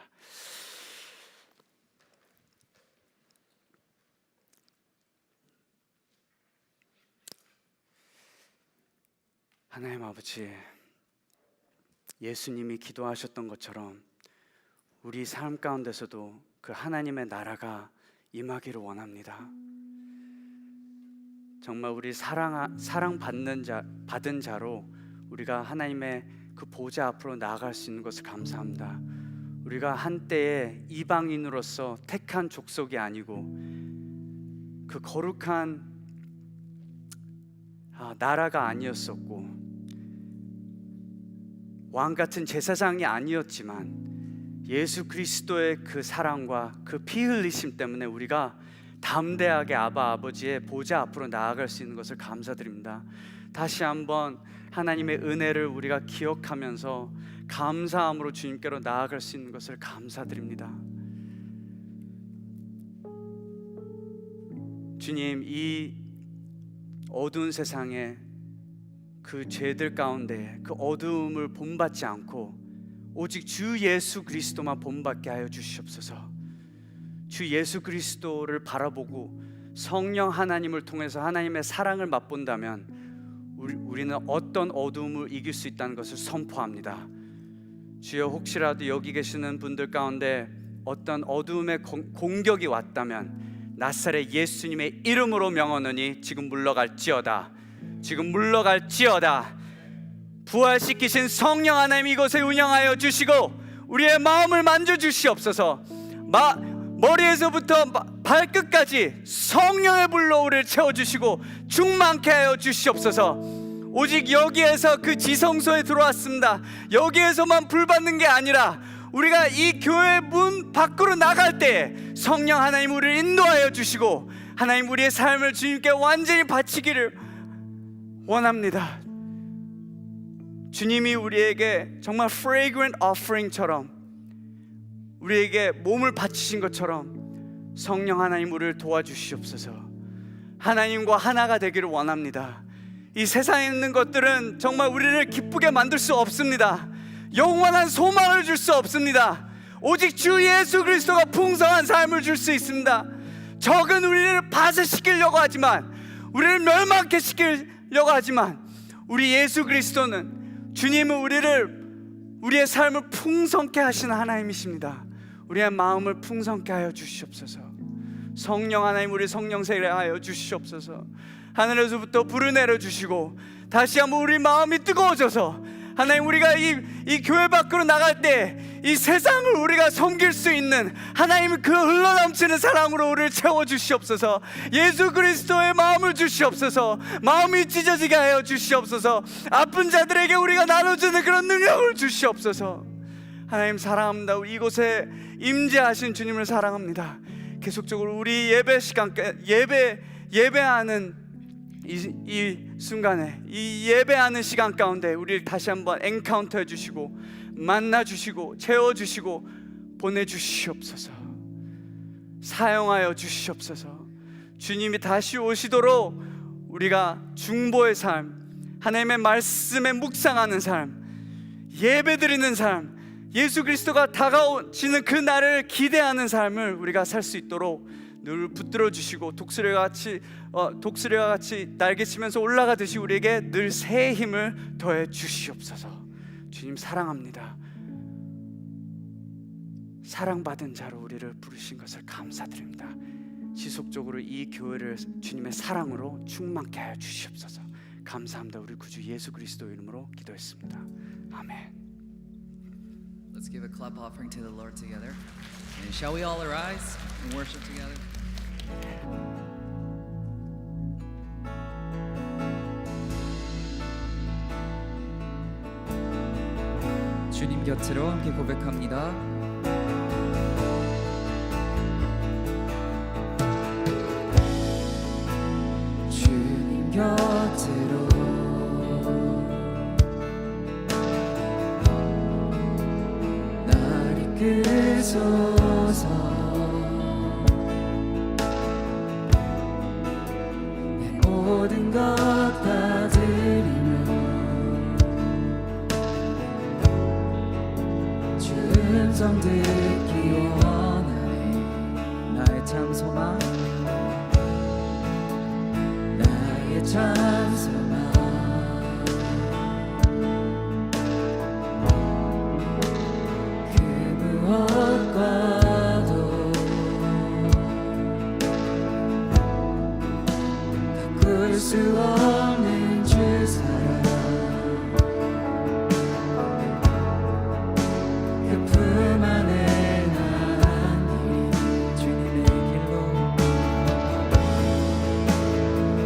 하나님 아버지, 예수님이 기도하셨던 것처럼 우리 삶 가운데서도 그 하나님의 나라가 임하기를 원합니다. 정말 우리 받은 자로 우리가 하나님의 그 보좌 앞으로 나아갈 수 있는 것을 감사합니다. 우리가 한때에 이방인으로서 택한 족속이 아니고 그 거룩한 나라가 아니었었고 왕 같은 제사장이 아니었지만 예수 그리스도의 그 사랑과 그 피 흘리심 때문에 우리가 담대하게 아버지의 보좌 앞으로 나아갈 수 있는 것을 감사드립니다. 다시 한번 하나님의 은혜를 우리가 기억하면서 감사함으로 주님께로 나아갈 수 있는 것을 감사드립니다. 주님, 이 어두운 세상에 그 죄들 가운데 그 어두움을 본받지 않고 오직 주 예수 그리스도만 본받게 하여 주시옵소서. 주 예수 그리스도를 바라보고 성령 하나님을 통해서 하나님의 사랑을 맛본다면 우리는 어떤 어두움을 이길 수 있다는 것을 선포합니다. 주여, 혹시라도 여기 계시는 분들 가운데 어떤 어두움의 공격이 왔다면 나사렛 예수님의 이름으로 명하노니 지금 물러갈지어다. 지금 물러갈지어다. 부활시키신 성령 하나님 이곳에 운영하여 주시고 우리의 마음을 만져주시옵소서. 머리에서부터 발끝까지 성령의 불로 우리를 채워주시고 충만케 하여 주시옵소서. 오직 여기에서 그 지성소에 들어왔습니다. 여기에서만 불받는 게 아니라 우리가 이 교회 문 밖으로 나갈 때 성령 하나님 우리를 인도하여 주시고 하나님 우리의 삶을 주님께 완전히 바치기를 원합니다. 주님이 우리에게 정말 fragrant offering처럼 우리에게 몸을 바치신 것처럼 성령 하나님 우리를 도와주시옵소서. 하나님과 하나가 되기를 원합니다. 이 세상에 있는 것들은 정말 우리를 기쁘게 만들 수 없습니다. 영원한 소망을 줄 수 없습니다. 오직 주 예수 그리스도가 풍성한 삶을 줄 수 있습니다. 적은 우리를 파쇄시키려고 하지만, 우리를 멸망케 시키려고 하지만, 우리 예수 그리스도는, 주님은 우리의 삶을 풍성케 하시는 하나님이십니다. 우리의 마음을 풍성케 하여 주시옵소서. 성령 하나님, 우리 성령세례 하여 주시옵소서. 하늘에서부터 불을 내려주시고 다시 한번 우리 마음이 뜨거워져서, 하나님, 우리가 이 교회 밖으로 나갈 때 이 세상을 우리가 섬길 수 있는 하나님 그 흘러넘치는 사랑으로 우리를 채워주시옵소서. 예수 그리스도의 마음을 주시옵소서. 마음이 찢어지게 하여 주시옵소서. 아픈 자들에게 우리가 나눠주는 그런 능력을 주시옵소서. 하나님 사랑합니다. 우리 이곳에 임재하신 주님을 사랑합니다. 계속적으로 우리 예배 시간, 예배하는 이 순간에, 이 예배하는 시간 가운데 우리를 다시 한번 엔카운터 해주시고, 만나주시고, 채워주시고, 보내주시옵소서. 사용하여 주시옵소서. 주님이 다시 오시도록 우리가 중보의 삶, 하나님의 말씀에 묵상하는 삶, 예배드리는 삶, 예수 그리스도가 다가오시는 그 날을 기대하는 삶을 우리가 살 수 있도록 늘 붙들어 주시고, 독수리와 같이 날개치면서 올라가듯이 우리에게 늘 새의 힘을 더해 주시옵소서. 주님 사랑합니다. 사랑받은 자로 우리를 부르신 것을 감사드립니다. 지속적으로 이 교회를 주님의 사랑으로 충만케 하여 주시옵소서. 감사합니다. 우리 구주 예수 그리스도 이름으로 기도했습니다. 아멘. Let's give a clap offering to the Lord together. And shall we all arise and worship together? 주님 곁으로 함께 고백합니다. 주님 곁으로 날 이끄소서. 내 모든 것 다 드리며 음성 듣기 원하네. 나의 참 소망, 나의 참 소망. 그 무엇과도 바꿀 수 없는 주 사랑. 품 안에 난 주님의 길로,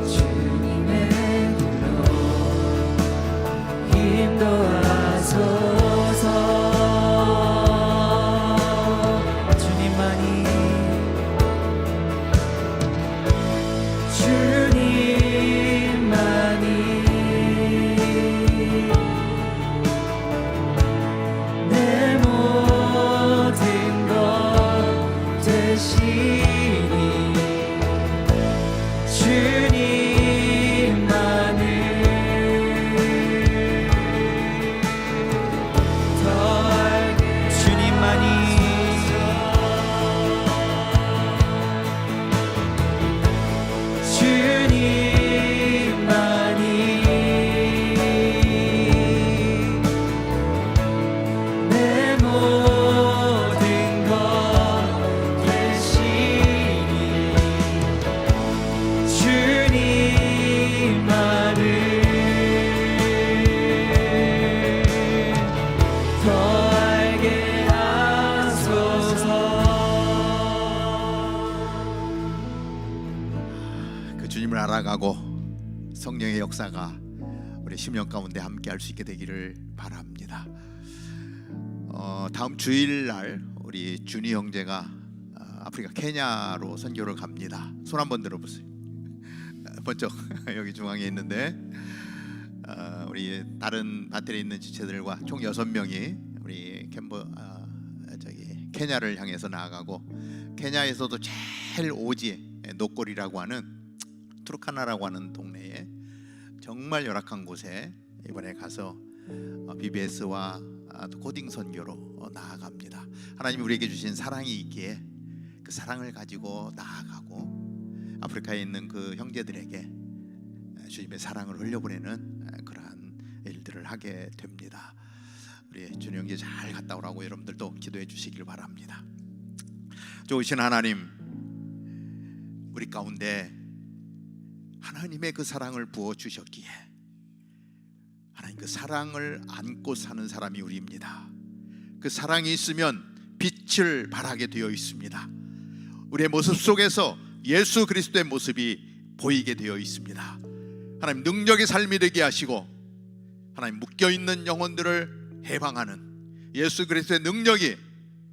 주님의 길로 인도하소서. 주님만이 내 모든 것 되시니 주님만을 더 알게. 주님만이 내 모든 것 되시니 주님만을 더 알게 하소서. 그 주님을 알아가고 성령의 역사가 우리 심령 가운데 함께 할 수 있게 되기를 바랍니다. 다음 주일날 우리 준이 형제가 아프리카 케냐로 선교를 갑니다. 손 한번 들어보세요. 번쩍 여기 중앙에 있는데, 우리 다른 밭에 있는 지체들과 총 6명이 우리 케냐를 향해서 나아가고, 케냐에서도 제일 오지 노골이라고 하는 투르카나라고 하는 동네에 정말 열악한 곳에 이번에 가서 BBS와 코딩 선교로 나아갑니다. 하나님이 우리에게 주신 사랑이 있기에 그 사랑을 가지고 나아가고 아프리카에 있는 그 형제들에게 주님의 사랑을 흘려보내는 그러한 일들을 하게 됩니다. 우리 준영 형제 잘 갔다 오라고 여러분들도 기도해 주시길 바랍니다. 좋으신 하나님, 우리 가운데 하나님의 그 사랑을 부어 주셨기에 하나님 그 사랑을 안고 사는 사람이 우리입니다. 그 사랑이 있으면 빛을 발하게 되어 있습니다. 우리의 모습 속에서 예수 그리스도의 모습이 보이게 되어 있습니다. 하나님 능력의 삶이 되게 하시고 하나님 묶여있는 영혼들을 해방하는 예수 그리스도의 능력이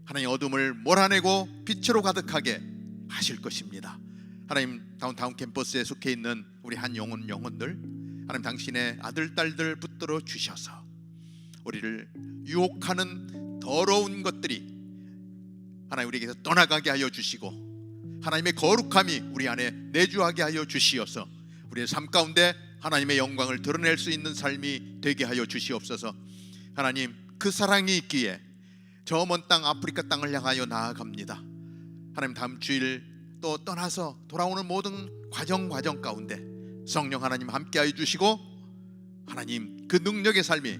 하나님 어둠을 몰아내고 빛으로 가득하게 하실 것입니다. 하나님 다운타운 캠퍼스에 속해 있는 우리 한 영혼들 하나님 당신의 아들 딸들 붙들어 주셔서 우리를 유혹하는 더러운 것들이 하나님 우리에게서 떠나가게 하여 주시고 하나님의 거룩함이 우리 안에 내주하게 하여 주시어서 우리의 삶 가운데 하나님의 영광을 드러낼 수 있는 삶이 되게 하여 주시옵소서. 하나님 그 사랑이 있기에 저 먼 땅 아프리카 땅을 향하여 나아갑니다. 하나님 다음 주일 또 떠나서 돌아오는 모든 과정 가운데 성령 하나님 함께하여 주시고 하나님 그 능력의 삶이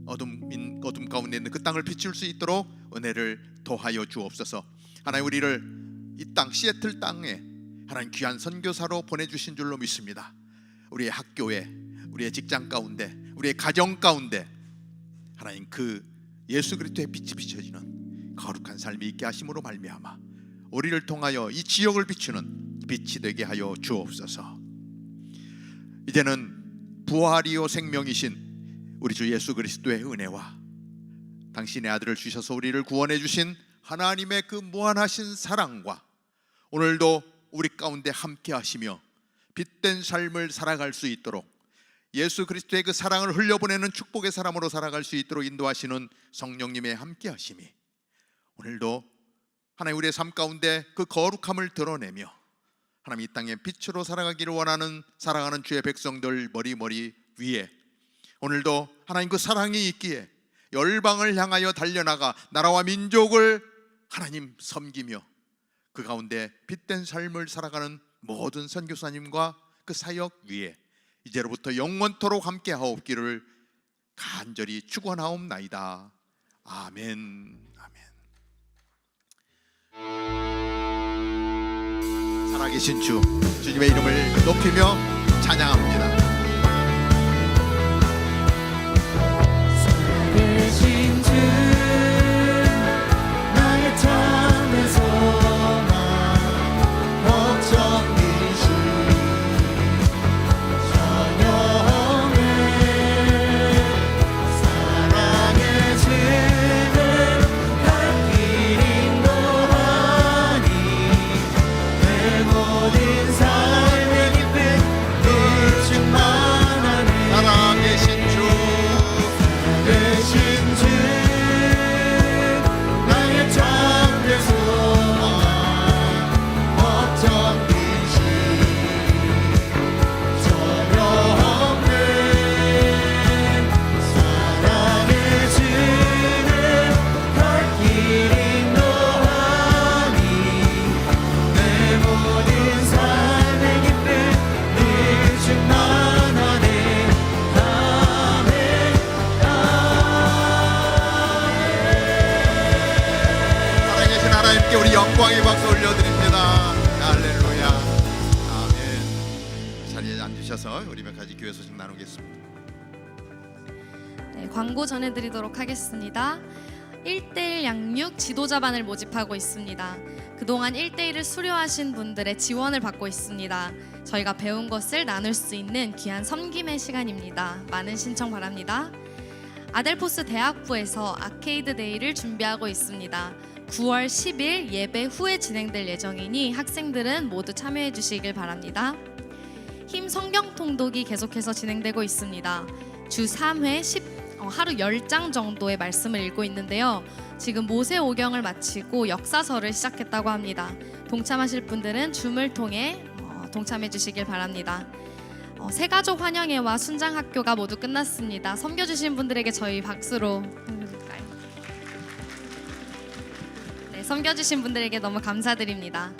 어둠 가운데 있는 그 땅을 비출 수 있도록 은혜를 더하여 주옵소서. 하나님 우리를 이 땅 시애틀 땅에 하나님 귀한 선교사로 보내주신 줄로 믿습니다. 우리의 학교에, 우리의 직장 가운데, 우리의 가정 가운데 하나님 그 예수 그리스도의 빛이 비춰지는 거룩한 삶이 있게 하심으로 말미암아 우리를 통하여 이 지역을 비추는 빛이 되게 하여 주옵소서. 이제는 부활이요 생명이신 우리 주 예수 그리스도의 은혜와 당신의 아들을 주셔서 우리를 구원해 주신 하나님의 그 무한하신 사랑과 오늘도 우리 가운데 함께 하시며 빛된 삶을 살아갈 수 있도록 예수 그리스도의 그 사랑을 흘려보내는 축복의 사람으로 살아갈 수 있도록 인도하시는 성령님의 함께 하심이 오늘도 하나님 우리의 삶 가운데 그 거룩함을 드러내며 하나님 이 땅에 빛으로 살아가기를 원하는 사랑하는 주의 백성들 머리 위에 오늘도 하나님 그 사랑이 있기에 열방을 향하여 달려나가 나라와 민족을 하나님 섬기며 그 가운데 빛된 삶을 살아가는 모든 선교사님과 그 사역 위에 이제로부터 영원토록 함께 하옵기를 간절히 축원하옵나이다. 아멘. 살아계신 주 주님의 이름을 높이며 찬양합니다. 살아계신 주 나의 잠에서나 걱정이시 전혀 없네. 사랑의 주는 갈 길 인도하니 내 모든 삶의 기쁨 늘 충만하네. 살아계신 주 대신 주 나의 잠에서나 걱정이시 전혀 없네. 사랑의 주는 갈 길 인도하니 내 모든 삶의 기쁨 늘 충만하네. 살아계신 하나님께 우리 영광의 박수 올려드립니다. 할렐루야. 아멘. 자리에 앉으셔서 우리 몇 가지 교회 소식 나누겠습니다. 네, 광고 전해드리도록 하겠습니다. 1:1 양육 지도자반을 모집하고 있습니다. 그동안 1:1을 수료하신 분들의 지원을 받고 있습니다. 저희가 배운 것을 나눌 수 있는 귀한 섬김의 시간입니다. 많은 신청 바랍니다. 아델포스 대학부에서 아케이드 데이를 준비하고 있습니다. 9월 10일 예배 후에 진행될 예정이니 학생들은 모두 참여해 주시길 바랍니다. 힘 성경 통독이 계속해서 진행되고 있습니다. 주 3회 하루 10장 정도의 말씀을 읽고 있는데요. 지금 모세오경을 마치고 역사서를 시작했다고 합니다. 동참하실 분들은 줌을 통해 동참해 주시길 바랍니다. 새가족 환영회와 순장학교가 모두 끝났습니다. 섬겨주신 분들에게 저희 박수로 섬겨줄까요? 네, 섬겨주신 분들에게 너무 감사드립니다.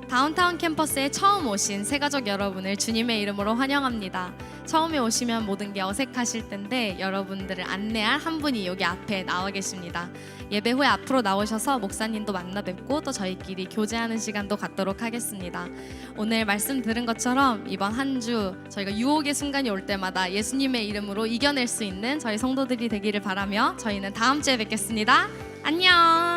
다운타운 캠퍼스에 처음 오신 새가족 여러분을 주님의 이름으로 환영합니다. 처음에 오시면 모든 게 어색하실 텐데 여러분들을 안내할 한 분이 여기 앞에 나와 계십니다. 예배 후에 앞으로 나오셔서 목사님도 만나 뵙고 또 저희끼리 교제하는 시간도 갖도록 하겠습니다. 오늘 말씀 들은 것처럼 이번 한 주 저희가 유혹의 순간이 올 때마다 예수님의 이름으로 이겨낼 수 있는 저희 성도들이 되기를 바라며 저희는 다음 주에 뵙겠습니다. 안녕.